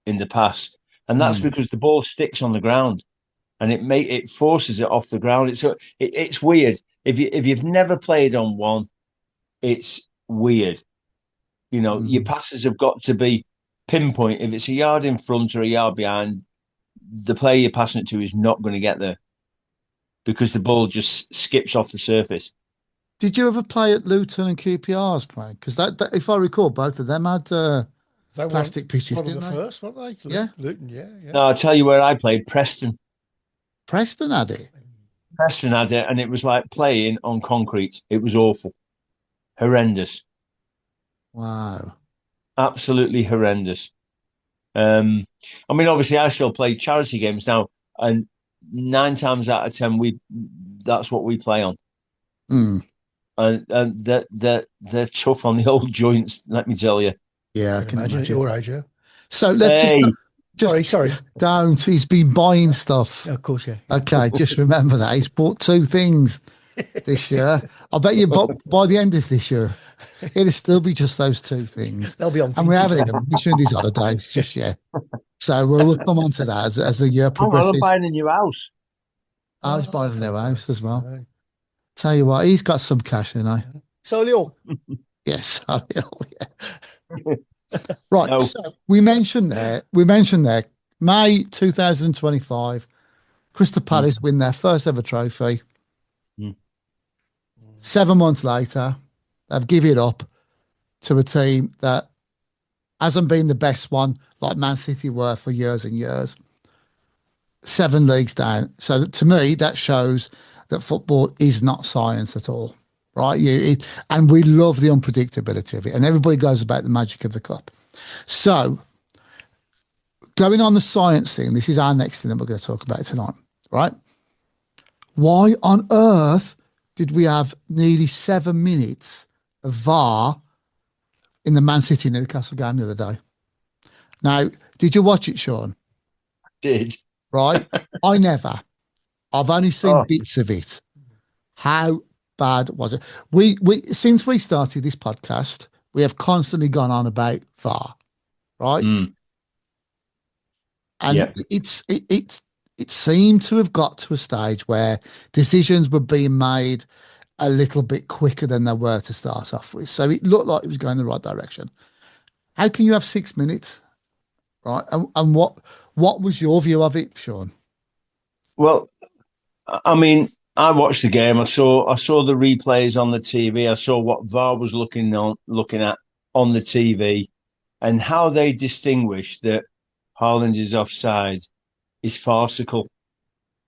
in the pass, and that's because the ball sticks on the ground, and it forces it off the ground. It's weird. If you've never played on one, it's weird. Your passes have got to be pinpoint. If it's a yard in front or a yard behind, the player you're passing it to is not going to get there because the ball just skips off the surface. Did you ever play at Luton and QPR's, Craig? Because that, if I recall, both of them had plastic pitches, One of didn't the they? first, weren't they? Yeah. Luton, yeah. No, I'll tell you where I played. Preston Preston had it. had it, and it was like playing on concrete. It was awful, horrendous, Wow. absolutely horrendous. I mean, obviously, I still play charity games now, and 9 times out of 10, that's what we play on. Mm. And they're tough on the old joints. Let me tell you. Yeah, I can Imagine at your age, yeah. So let's Sorry. don't. He's been buying stuff. Yeah, of course, yeah. Okay, just remember that he's bought 2 things this year. I bet you by the end of this year, it'll still be just those 2 things. They'll be on. And we haven't even mentioned his holidays just yet. So we'll come on to that as the year progresses. I'm buying a new house. I was buying a new house as well. Right. Tell you what, he's got some cash, you know. So, Leo, Yes, yeah. Right. No. So we mentioned there, May 2025, Crystal Palace win their first ever trophy. Mm. 7 months later, they've given it up to a team that hasn't been the best one, like Man City were for years and years. 7 leagues down. So to me, that shows that football is not science at all, right? And we love the unpredictability of it, and everybody goes about the magic of the cup. So going on the science thing, this is our next thing that we're going to talk about tonight, right? Why on earth did we have nearly 7 minutes of VAR in the Man City Newcastle game the other day? Now, did you watch it, Shaun? Did. Right? I never. I've only seen bits of it. How bad was it? We since we started this podcast, we have constantly gone on about VAR, right? Mm. And Yep. it seemed to have got to a stage where decisions were being made a little bit quicker than they were to start off with. So it looked like it was going the right direction. How can you have 6 minutes, right? And what was your view of it, Shaun? Well, I mean, I watched the game. I saw the replays on the TV. I saw what VAR was looking at on the TV, and how they distinguish that Haaland is offside is farcical,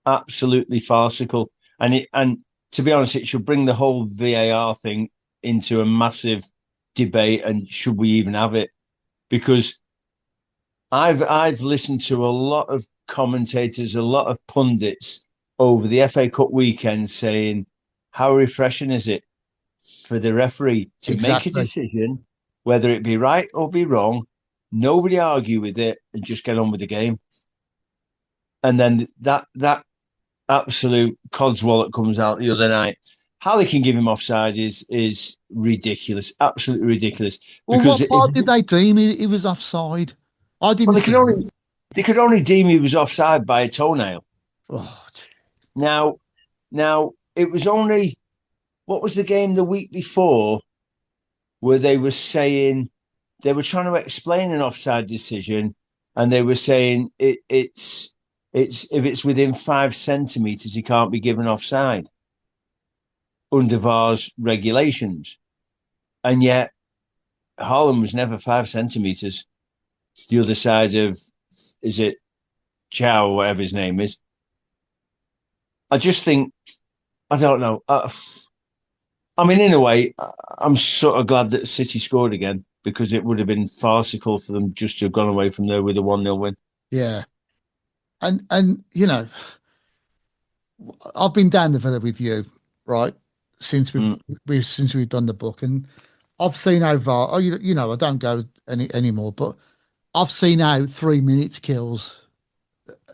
absolutely farcical. And to be honest, it should bring the whole VAR thing into a massive debate. And should we even have it? Because I've listened to a lot of commentators, a lot of pundits over the FA Cup weekend saying, how refreshing is it for the referee to make a decision, whether it be right or be wrong, nobody argue with it and just get on with the game. And then that absolute codswallop comes out the other night. How they can give him offside is ridiculous, absolutely ridiculous. Well, what part did they deem he was offside? I didn't. Well, they could only deem he was offside by a toenail. Oh, now it was only, what was the game the week before where they were saying, they were trying to explain an offside decision, and they were saying it's if it's within 5 centimetres, he can't be given offside under VAR's regulations. And yet Haaland was never 5 centimetres the other side of, is it Chow or whatever his name is? I just think, I don't know. I mean, in a way, I'm sort of glad that City scored again, because it would have been farcical for them just to have gone away from there with a 1-0 win. Yeah. And you know, I've been down the Villa with you, right? Since we've done the book, and I've seen how VAR. Oh, you know, I don't go anymore, but I've seen how 3 minutes kills,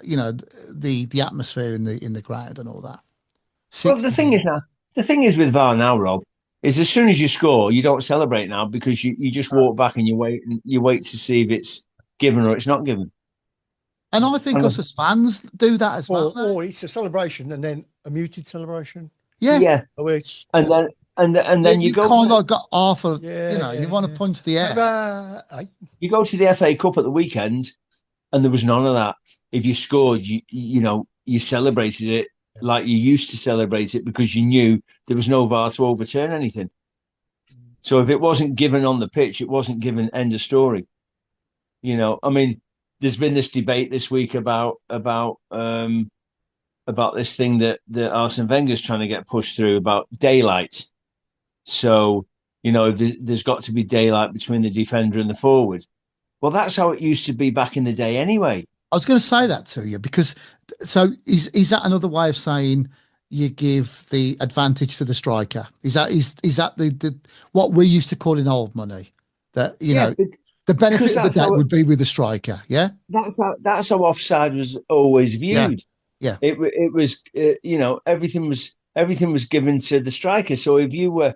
you know, the atmosphere in the ground and all that. Well, the thing is with VAR now, Rob, is as soon as you score, you don't celebrate now, because you just walk back and you wait to see if it's given or it's not given. And I think us as fans do that as well. Or it's a celebration and then a muted celebration. Yeah. Which, and then you go kind of got half of, you want to punch the air. You go to the FA Cup at the weekend, and there was none of that. If you scored, you celebrated it like you used to celebrate it, because you knew there was no VAR to overturn anything. So if it wasn't given on the pitch, it wasn't given, end of story. You know, I mean, there's been this debate this week about this thing that Arsene Wenger's trying to get pushed through about daylight. So, you know, there's got to be daylight between the defender and the forward. Well, that's how it used to be back in the day anyway. I was going to say that to you, because so is that another way of saying you give the advantage to the striker? Is that the what we used to call in old money, that know the benefit of the doubt would be with the striker? Yeah, that's how offside was always viewed. Yeah. It was you know, everything was given to the striker. So if you were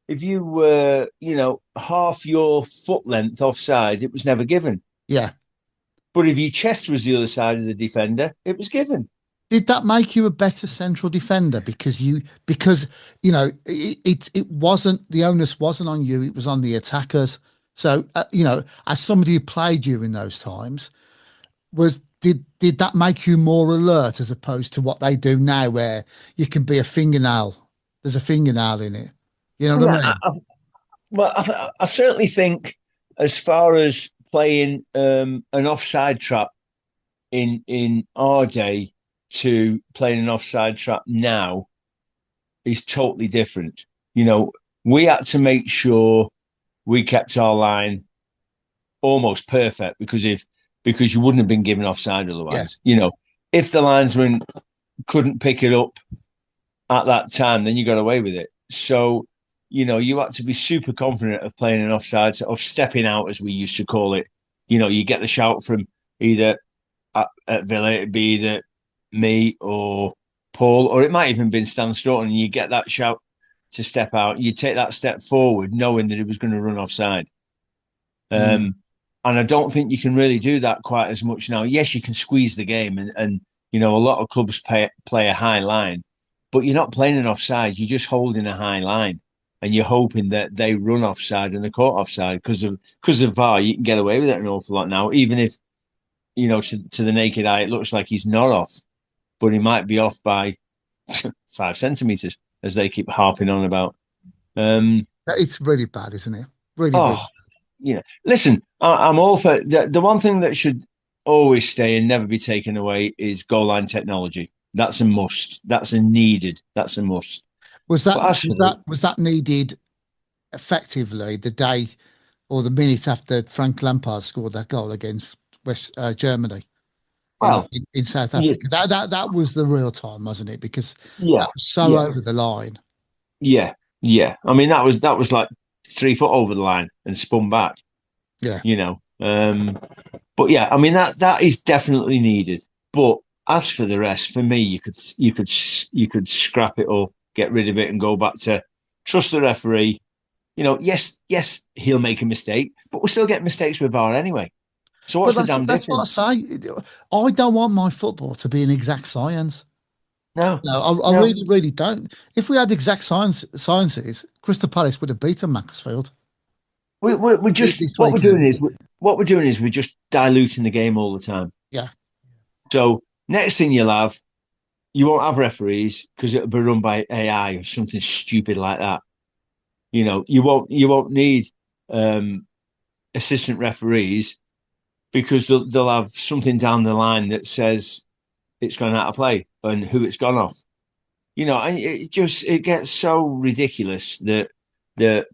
you know, half your foot length offside, it was never given. Yeah. But if your chest was the other side of the defender, it was given. Did that make you a better central defender? Because you know, it wasn't, the onus wasn't on you, it was on the attackers. So, as somebody who played during those times, did that make you more alert as opposed to what they do now, where you can be a fingernail? There's a fingernail in it. You know what I Yeah, mean? I certainly think as far as playing an offside trap in our day to playing an offside trap now is totally different. We had to make sure we kept our line almost perfect because you wouldn't have been given offside Yeah. otherwise. If the linesman couldn't pick it up at that time, then you got away with it. So, you had to be super confident of playing an offside, of stepping out, as we used to call it. You get the shout from either at Villa, it'd be either me or Paul, or it might even been Stan Stoughton, and you get that shout to step out. You take that step forward, knowing that it was going to run offside. And I don't think you can really do that quite as much now. Yes, you can squeeze the game, and a lot of clubs play a high line, but you're not playing an offside. You're just holding a high line, and you're hoping that they run offside and they're caught offside because of VAR. You can get away with it an awful lot now, even if to the naked eye it looks like he's not off, but he might be off by 5 centimeters, as they keep harping on about. It's really bad, isn't it? Really, oh. really. Listen, I'm all for the one thing that should always stay and never be taken away is goal line technology. That's a must. That's a must. Was that needed effectively the day or the minute after Frank Lampard scored that goal against West Germany in South Africa? Yeah. That was the real time, wasn't it? Because that was so over the line. Yeah. I mean, that was like 3 foot over the line and spun back. Yeah. But yeah, I mean that is definitely needed. But as for the rest, for me, you could scrap it or get rid of it and go back to trust the referee. Yes, he'll make a mistake, but we'll still get mistakes with VAR anyway. So what's the damn difference? That's what I say. I don't want my football to be an exact science. No, I really, really don't. If we had exact sciences, Crystal Palace would have beaten Macclesfield. We're just what we're doing is we're just diluting the game all the time. Yeah. So next thing you won't have referees because it'll be run by AI or something stupid like that. You won't need assistant referees because they'll have something down the line that says it's gone out of play and who it's gone off. And it gets so ridiculous that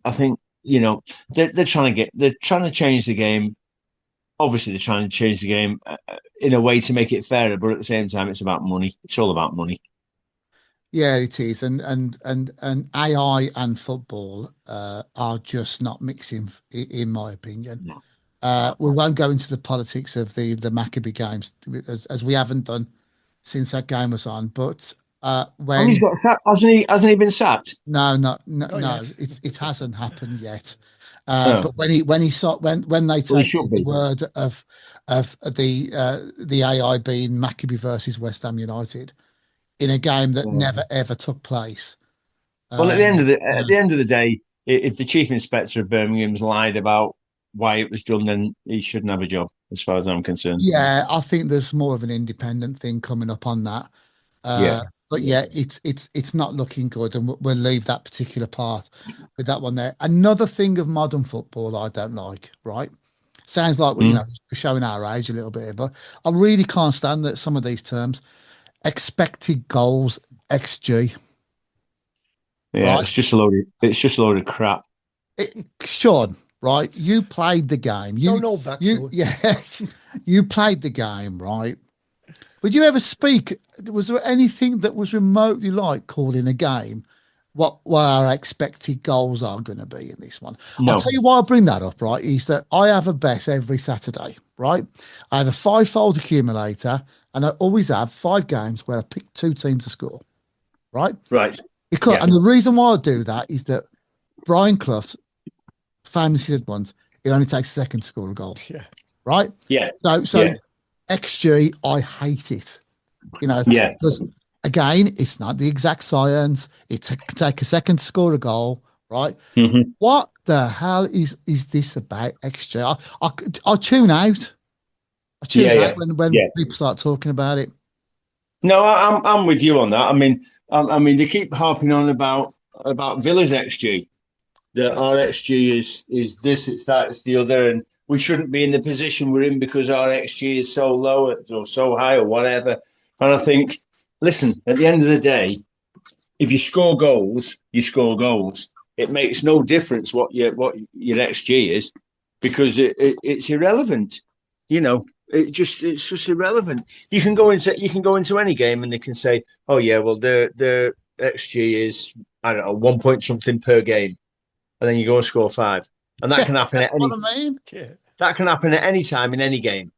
I think they're trying to change the game. Obviously, they're trying to change the game in a way to make it fairer, but at the same time, it's about money. It's all about money. Yeah, it is, and AI and football are just not mixing, in my opinion. No. We won't go into the politics of the Maccabi games as we haven't done since that game was on. But when he's got sacked, hasn't he been sacked? No, it hasn't happened yet. But when they take the word of the AI being Maccabi versus West Ham United in a game that never ever took place. Well, at the end of the day, if the chief inspector of Birmingham's lied about why it was done, then he shouldn't have a job, as far as I'm concerned. Yeah, I think there's more of an independent thing coming up on that. But it's not looking good, and we'll leave that particular part with that one there. Another thing of modern football I don't like, right? Sounds like we're showing our age a little bit, but I really can't stand that some of these terms. Expected goals, XG. Yeah, right? It's just a load of crap. Sean, right? You played the game. You played the game, right? Would you ever speak? Was there anything that was remotely like calling a game what our expected goals are going to be in this one? No. I'll tell you why I bring that up, right? Is that I have a bet every Saturday, right? I have a 5-fold accumulator, and I always have 5 games where I pick 2 teams to score, right? Right. And the reason why I do that is that Brian Clough famously said once, it only takes a second to score a goal. Yeah. Right? Yeah. So XG, I hate it. Because again, it's not the exact science. It can take a second to score a goal. right? Mhm. What the hell is this about XG? I tune out. I Yeah, tune yeah, out when yeah. people start talking about it. No, I'm with you on that. I mean, they keep harping on about Villa's XG. That our XG is this, it's that, it's the other, and we shouldn't be in the position we're in because our XG is so low or so high or whatever. And I think, listen, at the end of the day, if you score goals, you score goals. It makes no difference what your XG is because it's irrelevant. You know, it's just irrelevant. You can go into any game and they can say, oh yeah, well their XG is, I don't know, 1 point something per game, and then you go and score five, and that Yeah, can happen that's at what any I mean. Yeah. that can happen at any time in any game.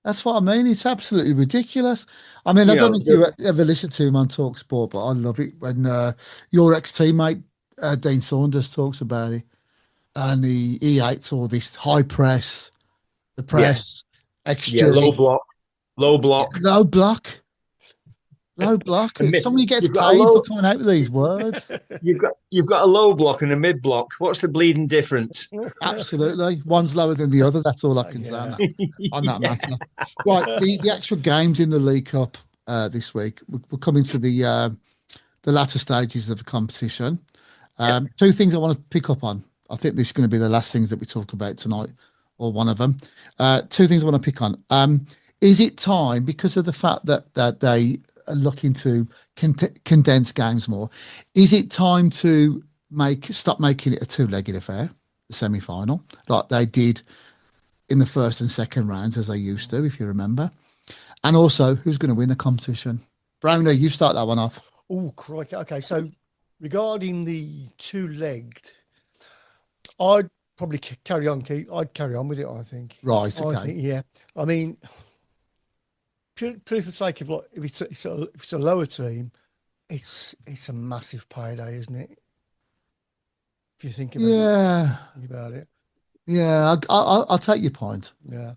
That's what I mean. It's absolutely ridiculous. I mean, I You don't know, know if you ever listen to him on Talk Sport, but I love it when your ex-teammate Dean Saunders talks about it, and he hates all this high press, the yeah, press, yeah, XG, low block. low block, low block. And Somebody gets you've got a paid for low coming out with these words. you've got a low block and a mid block. What's the bleeding difference? Absolutely, one's lower than the other. That's all I can say Yeah. on that Yeah. matter. Right, the actual games in the League Cup this week. We're coming to the latter stages of the competition. Two things I want to pick up on. I think this is going to be the last things that we talk about tonight, or one of them. Two things I want to pick on. Is it time, because of the fact that they are looking to condense games more? Is it time to stop making it a two-legged affair, the semi-final, like they did in the first and second rounds, as they used to, if you remember? And also, who's going to win the competition? Brownie, you start that one off. Oh, crikey. Okay, so regarding the two-legged, I'd probably carry on. I'd carry on with it. I think. Right. I Okay. think, yeah. I mean, purely for the sake of like, if it's a lower team, it's a massive payday, isn't it? If you Yeah. think about it, Yeah. I'll take your point. yeah.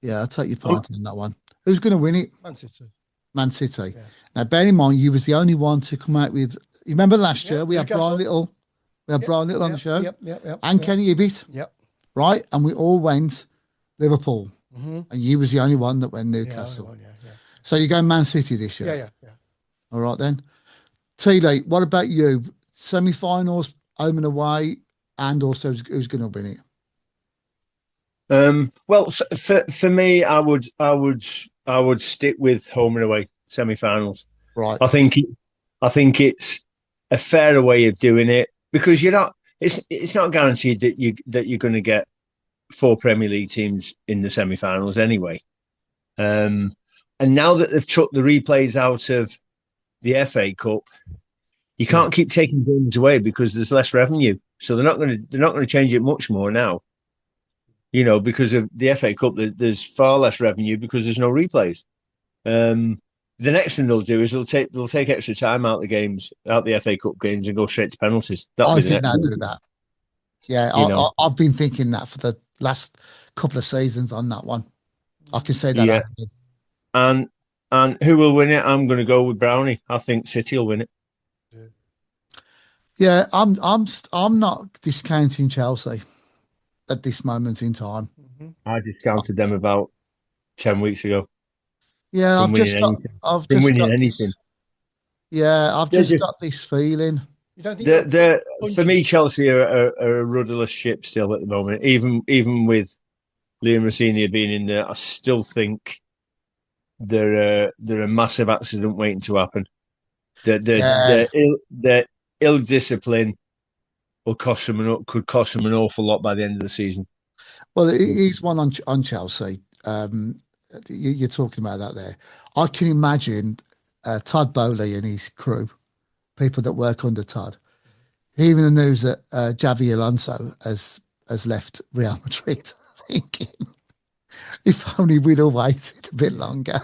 Yeah, I'll take your Um, point on that one. Who's going to win it? Man City, Man City. yeah. Now, bear in mind, you was the only one to come out with. You remember last year Yep, we had Brian Newcastle. Little. We had Yep, Brian Little on the yep, show, yep, yep, yep, and yep, Kenny Ibbott, yep. right? And we all went Liverpool, Mm-hmm. and you was the only one that went Yeah, only Newcastle. one, yeah, So you're going Man City this yeah, year. yeah, yeah, yeah. All right then. Teale, what about you? Semi-finals, home and away, and also who's going to win it? well, for me, I would stick with home and away semi-finals. Right. I think it, I think it's a fairer way of doing it because you're not. It's not guaranteed that you're going to get four Premier League teams in the semi-finals anyway. Um, and now that they've took the replays out of the FA Cup, you Yeah. can't keep taking games away because there's less revenue. So they're not going to change it much more now. Because of the FA Cup, there's far less revenue because there's no replays. Um, the next thing they'll do is they'll take extra time out the FA Cup games, and go straight to penalties. That'll I be the think next they'll one. do that. Yeah, You know, I've been thinking that for the last couple of seasons on that one. I can say that yeah. happening. And who will win it? I'm going to go with Brownie. I think City will win it. Yeah, I'm not discounting Chelsea at this moment in time. Mm-hmm. I discounted them about 10 weeks ago Yeah, from winning anything. I've From just winning got anything, this. Yeah, I've they're just just got this feeling. You don't think they're for punching? me. Chelsea are a rudderless ship still at the moment. Even with Liam Rossini being in there, I still think they're a massive accident waiting to happen. Yeah, The ill discipline could cost them an awful lot by the end of the season. well, it is one on Chelsea. You're talking about that there. I can imagine Todd Bowley and his crew, people that work under Todd, hearing the news that Javi Alonso has left Real Madrid, thinking, if only we'd have waited a bit longer.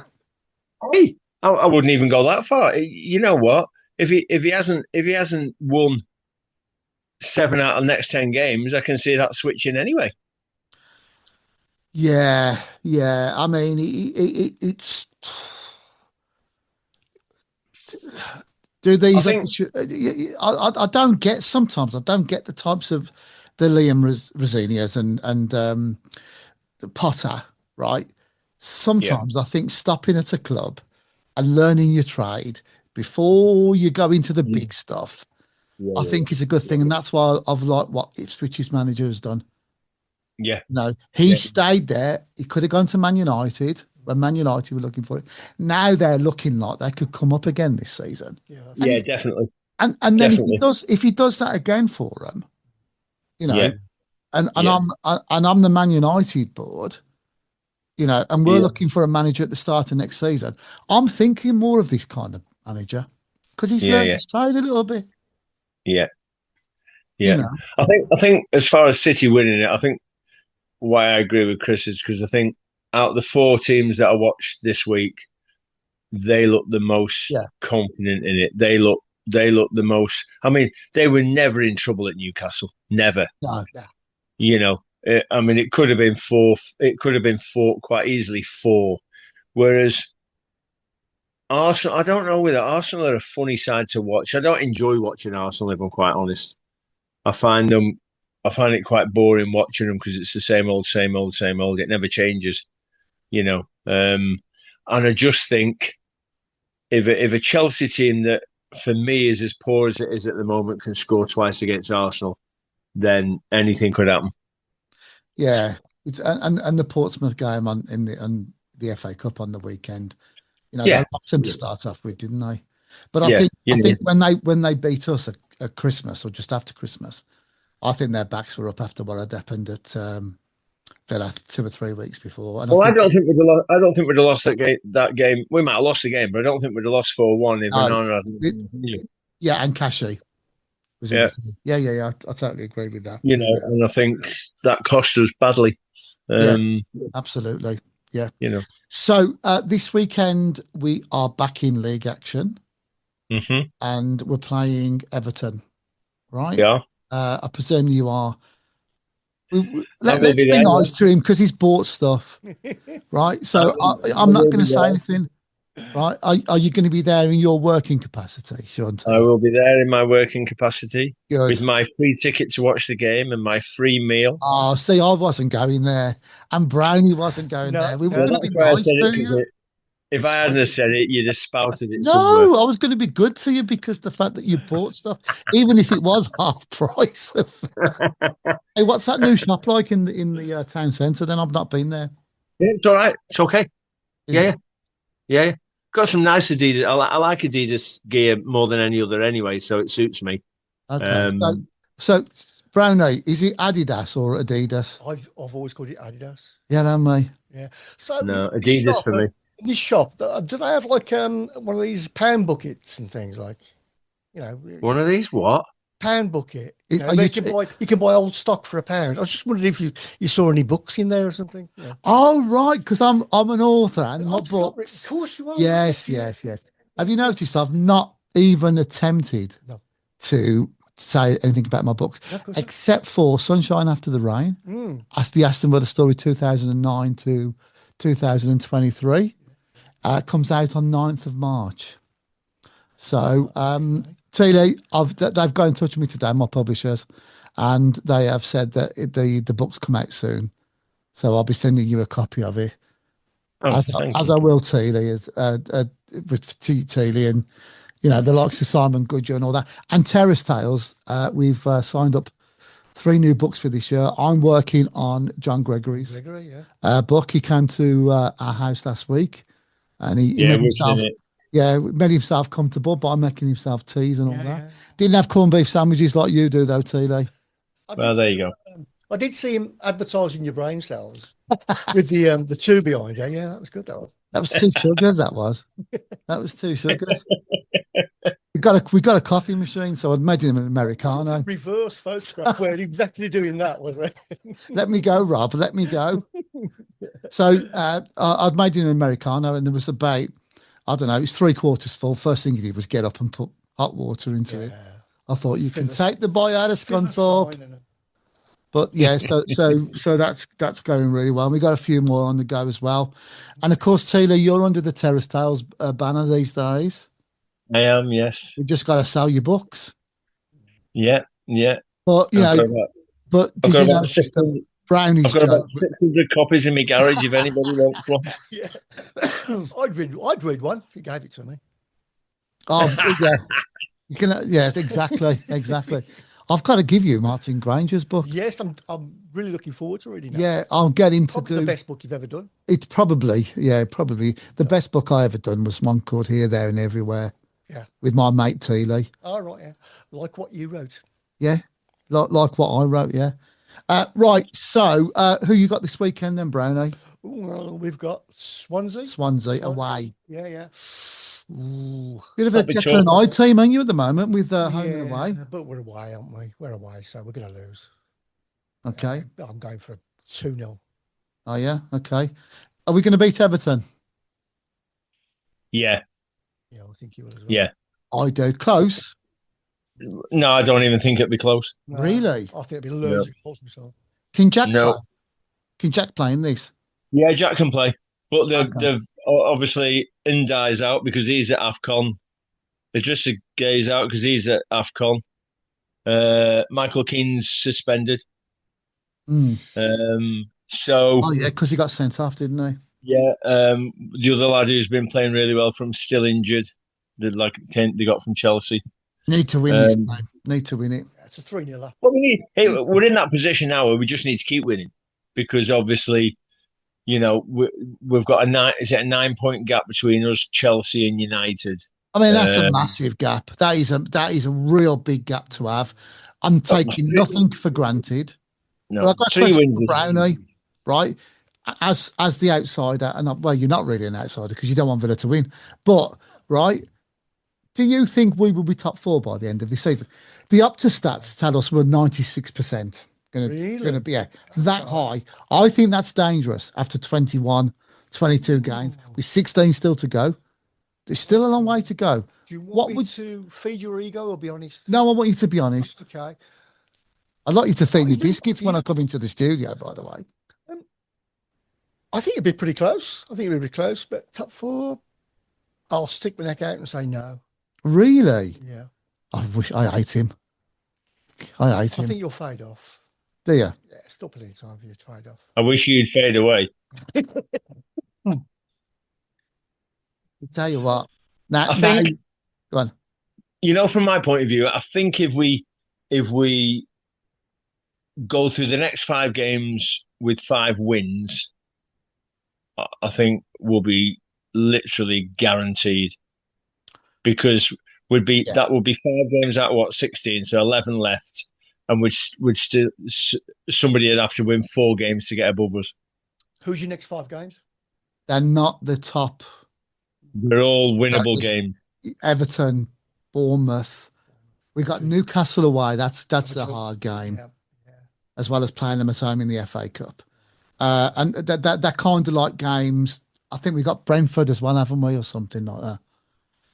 Hey, I wouldn't even go that far. You know what? If he hasn't won 7 out of the next 10 games, I can see that switching anyway. Yeah, yeah. I mean, it's Do these? I think, I don't get sometimes. I don't get the types of the Liam Roseniors and Potter, right? yeah, Sometimes I think stopping at a club and learning your trade before you go into the big stuff, I yeah, think is a good thing, and that's why I've liked what Ipswich's manager has done. yeah, No, he yeah, stayed there. He could have gone to Man United when Man United were looking for it. Now they're looking like they could come up again this season. Yeah, I And think yeah, if, definitely, and then definitely, if he does that again for them, you yeah, know, and yeah, I'm the Man United board, you know, and we're yeah, looking for a manager at the start of next season. I'm thinking more of this kind of manager because he's yeah, learned yeah, his trade a little bit, yeah, you yeah. know. I think as far as City winning it, I think why I agree with Chris is because I think out of the four teams that I watched this week, they look the most Yeah. confident in it. They look the most. I mean, they were never in trouble at Newcastle. Never. No, no. You know, I mean, it could have been four. It could have been four quite easily four. Whereas Arsenal, I don't know whether Arsenal are a funny side to watch. I don't enjoy watching Arsenal, if I'm quite honest. I find them. I find it quite boring watching them because it's the same old, same old, same old. It never changes. You know, and I just think if a Chelsea team that for me is as poor as it is at the moment can score twice against Arsenal, then anything could happen. Yeah, it's and the Portsmouth game on the FA Cup on the weekend. You know, they Yeah, lost them to start off with, didn't they? But yeah, I you know, think when they beat us at Christmas or just after Christmas, I think their backs were up after what had happened at Villa 2 or 3 weeks before. And I well, I think don't think we'd have lost. I don't think we'd have lost that game. That game, we might have lost the game, but I don't think we'd have lost 4-1 if no, Onana it, hadn't. yeah, and Kashi was in Yeah, the team. Yeah. I totally agree with that. you know, and I think that cost us badly. Yeah, Um, absolutely. Yeah. you know, So this weekend we are back in league action hmm and we're playing Everton, right? yeah, I presume you are. I will Let's be be there. nice to him because he's bought stuff, right? So I I'm not will going be to say there. anything, right? Are you going to be there in your working capacity, Sean I Teale? will be there in my working capacity Good. with my free ticket to watch the game and my free meal. Oh, see, I wasn't going there, and Brownie wasn't going no, there. We were Well, going to be that's why I nice said it to because you. if I hadn't have said it, you'd have spouted it somewhere. No, I was going to be good to you because the fact that you bought stuff, even if it was half price. Hey, what's that new shop like in the town centre? Then I've not been there. Yeah, it's all right. It's okay. Is Yeah, it? yeah, yeah, yeah. Got some nice Adidas. I like Adidas gear more than any other anyway, so it suits me. Okay. Um, So Brownie, is it Adidas or Adidas? I've always called it Adidas. Yeah, no, me. Yeah. So no, this Adidas shop, for me. do they have like one of these pound buckets and things like, you know, One of these? What? pound bucket? Are Where you? you can buy old stock for £1. I was just wondering if you saw any books in there or something. Yeah. Oh, right, because I'm an author and my I'm sorry, books. of course you are. Yes, yes, yes. Have you noticed I've not even attempted No. to say anything about my books, No, of course not. except for Sunshine After the Rain. That's the Aston Villa story 2009 to 2023. Comes out on 9th of March. So, Teale, they've got in touch with me today, my publishers, and they have said that the books come out soon. So I'll be sending you a copy of it, Oh, thank as you. I will Teale, with Teale and, you know, the likes of Simon Goodyear and all that. And Terrace Tales, we've signed up 3 new books for this year. I'm working on John Gregory's Yeah. book. He came to our house last week and he Yeah, made we've himself, seen it. made himself comfortable by making himself teas and all Yeah, that. yeah. Didn't have corned beef sandwiches like you do, though, Teale. Well, there you go. I did see him advertising your brain cells with the two behind you. Yeah, that was good. That was. That was 2 sugars, that was. That was 2 sugars. We got a coffee machine, so I'd made him an Americano. Reverse photograph where exactly doing that was it? Let me go, Rob. Let me go. So I'd made him an Americano, and there was about, I don't know, it was 3/4 full. First thing he did was get up and put hot water into it. I thought you can take the boy out of Scunthorpe. But yeah, so that's going really well. We got a few more on the go as well, and of course, Teale, you're under the Terrace Tales banner these days. I am, yes. We just got to sell your books. Yeah, yeah. But, you I've know, got about, but I've did got you about notice that 600, Brownie's I've got joke? about 600 copies in my garage if anybody wants one. Yeah. I'd read one if you gave it to me. Oh, yeah. You can, yeah, exactly, exactly. I've got to give you Martin Granger's book. Yes, I'm really looking forward to reading that. Yeah, I'll get him to Probably do. the best book you've ever done. It's probably, yeah, probably the best book I ever done was one called Here, There, and Everywhere. Yeah. With my mate Tealey. All right, yeah. Like what you wrote. Yeah, like what I wrote. Yeah. Right. So, who you got this weekend then, Brownie? Well, we've got Swansea. Swansea away. Yeah, yeah. Ooh. Bit of a That'd be Jekyll and tough. Hyde team, aren't you, at the moment with home and Yeah, away? but we're away, aren't we? We're away, so we're going to lose. Okay. I'm going for a 2-0. Oh yeah. Okay. Are we going to beat Everton? Yeah, Yeah, I think you will as well. yeah. I do. Close. No, I don't even think it'd be close. No, Really? I think it'll be loads of goals myself. Can Jack No. play? Can Jack play in this? Yeah, Jack can play, but they've, Okay. they've obviously Ndai's out because he's at AFCON. Idrissa Gueye out because he's at AFCON. Michael Keane's suspended. Mm. So Oh yeah, because he got sent off, didn't he? yeah, the other lad who's been playing really well from still injured, they got from Chelsea. Need to win this game. Need to win it. Yeah, it's a 3-0 up. Well, we're in that position now where we just need to keep winning because obviously, you know, we've got a 9-point gap between us, Chelsea, and United. I mean, that's a massive gap. That is a real big gap to have. I'm taking nothing for granted. No, But I've got 3 wins. for Brownie, right? As the outsider, and well, you're not really an outsider because you don't want Villa to win. But right, do you think we will be top 4 by the end of the season? The Opta stats tell us we're 96%. Going to be that high. I think that's dangerous after 21, 22 games with 16 still to go. There's still a long way to go. Do you want me to feed your ego or be honest? No, I want you to be honest. Okay. I'd like you to feed me biscuits when I come into the studio, by the way. I think it'd be pretty close. But top 4, I'll stick my neck out and say no. Really? Yeah. I hate him. I hate him. I think you'll fade off. Do you? Yeah, still plenty of time for you to fade off. I wish you'd fade away. I'll tell you what. I think, go on. you know, from my point of view, I think if we go through the next 5 games with 5 wins, I think we'll be literally guaranteed because that would be 5 games out of 16, so 11 left, and would still somebody would have to win 4 games to get above us. Who's your next 5 games? They're not the top. They're all winnable games. Everton, Bournemouth. We got Newcastle away. That's a hard game, as well as playing them at home in the FA Cup. And that kind of like games. I think we got Brentford as well, haven't we, or something like that.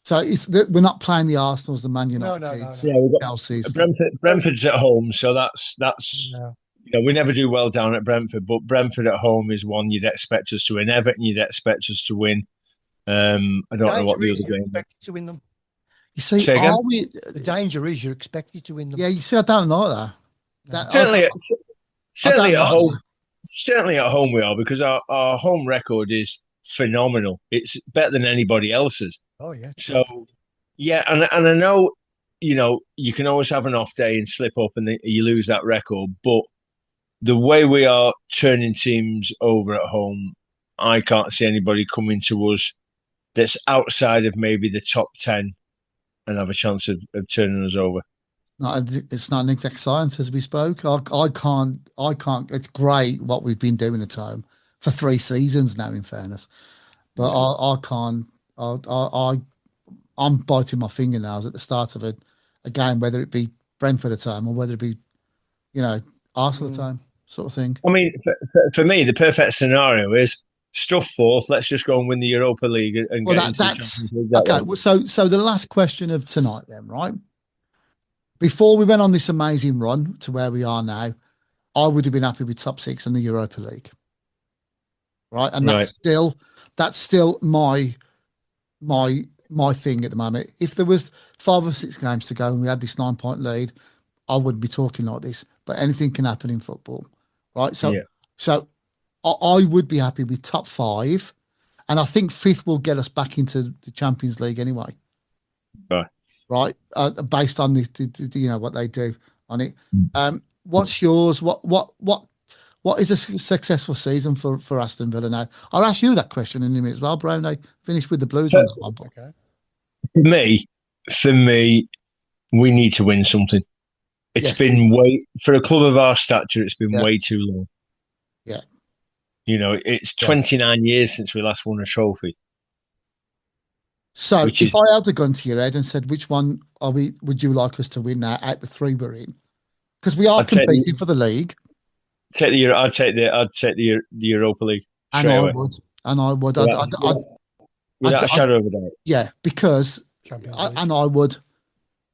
So we're not playing the Arsenals, the Man United. No. Yeah, we've got Chelsea's. Brentford's at home, so that's you know, we never do well down at Brentford, but Brentford at home is one you'd expect us to win. Everton you'd expect us to win. I don't know what the other game. Expected to win them. You see, the danger is you're expected to win them. Yeah, you see, I don't like that. Certainly at home. Certainly at home we are because our home record is phenomenal. It's better than anybody else's. Oh yeah. So yeah, and I know, you know, you can always have an off day and slip up and you lose that record, but the way we are turning teams over at home, I can't see anybody coming to us that's outside of maybe the top 10 and have a chance of turning us over. No, it's not an exact science, as we spoke. I can't. It's great what we've been doing at home for 3 seasons now, in fairness, but I can't. I'm biting my fingernails at the start of a game, whether it be Brentford at home or whether it be, you know, Arsenal at home, sort of thing. I mean, for me, the perfect scenario is stuff 4th. Let's just go and win the Europa League and get into the Champions League. Okay. Well, so the last question of tonight, then, right? Before we went on this amazing run to where we are now, I would have been happy with top 6 in the Europa League, right? And that's still my my thing at the moment. If there was 5 or 6 games to go and we had this 9-point lead, I wouldn't be talking like this. But anything can happen in football, right? So I would be happy with top 5, and I think 5th will get us back into the Champions League anyway. Right, based on this, what they do on it. What's yours? What is a successful season for Aston Villa now? I'll ask you that question in a minute as well, Brown. I finished with the Blues on that one. Okay. For me, we need to win something. It's been for a club of our stature, it's been way too long. Yeah. It's 29 years since we last won a trophy. So if I held a gun to your head and said, which one would you like us to win now out the 3 we're in? Because we are competing for the league. I'd take the Europa League. And I would. Without a shadow of a doubt. Yeah, because I would.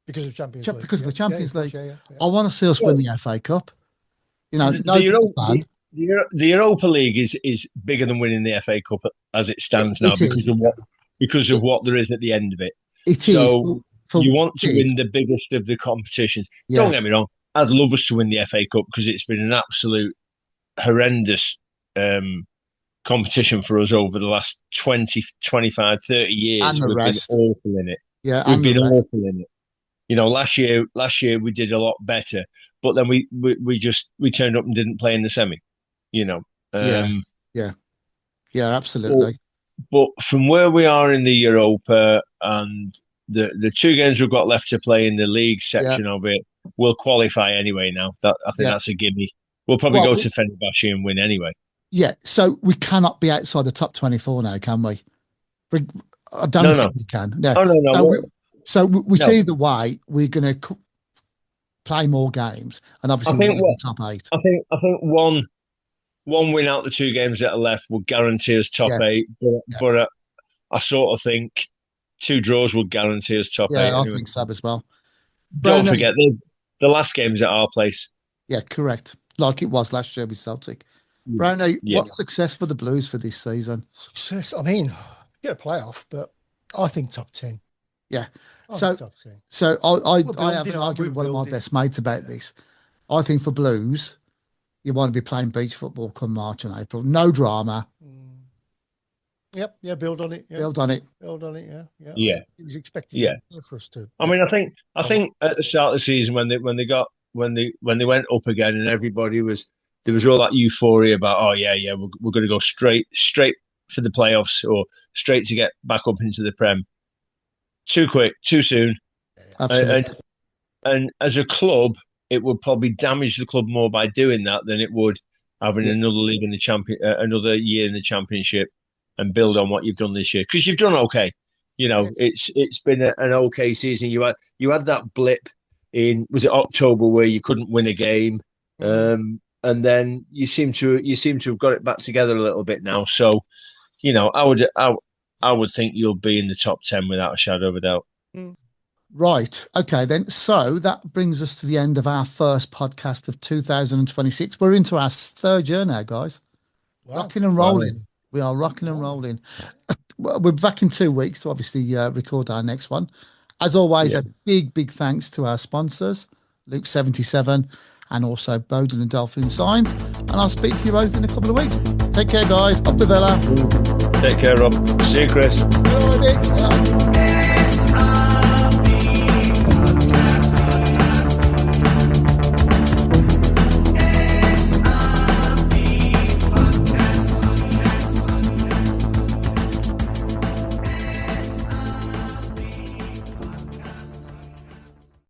Because of Champions League. Because of the Champions League. Yeah. I want to see us win the FA Cup. The Europa League is bigger than winning the FA Cup as it stands now because of what there is at the end of it. You want to win the biggest of the competitions. Yeah. Don't get me wrong. I'd love us to win the FA Cup because it's been an absolute horrendous competition for us over the last 20, 25, 30 years. We've been awful in it. Yeah, we've been awful in it. Last year we did a lot better, but then we turned up and didn't play in the semi. Yeah, absolutely. But from where we are in the Europa and the 2 games we've got left to play in the league section of it, we'll qualify anyway now. I think that's a gimme. We'll probably go to Fenerbahce and win anyway. Yeah, so we cannot be outside the top 24 now, can we? I don't think we can. No. Which either way, we're going to play more games, and obviously we're in the top 8. I think one win out the 2 games that are left will guarantee us top 8. But I sort of think 2 draws will guarantee us top 8. Yeah, anyway. I think so as well. Don't forget the last game's at our place. Yeah, correct. Like it was last year with Celtic. Brownie, what's success for the Blues for this season? Success, I mean, get a playoff, but I think top 10. Yeah. So I have an argument with one of my best mates about this. I think for Blues, you want to be playing beach football come March and April. No drama. Yep. Yeah. Build on it. Yeah. Build on it. Yeah. It was expected for us to. I mean, I think at the start of the season when they went up again and everybody there was all that euphoria about we're going to go straight for the playoffs or straight to get back up into the Prem. Too quick, too soon. Absolutely. And as a club, it would probably damage the club more by doing that than it would having another league in the another year in the Championship and build on what you've done this year, because you've done okay. It's been an okay season. You had that blip in, was it October, where you couldn't win a game, and then you seem to have got it back together a little bit now. So, I would think you'll be in the top 10 without a shadow of a doubt. Right. Okay, then. So that brings us to the end of our first podcast of 2026. We're into our 3rd year now, guys. Wow. Rocking and rolling. Wow. We are rocking and rolling. We're back in 2 weeks to obviously record our next one. As always, a big thanks to our sponsors, Luke 77 and also Bowden and Dolphin Signs. And I'll speak to you both in a couple of weeks. Take care, guys. Up the Villa. Take care, Rob. See you, Chris. Bye.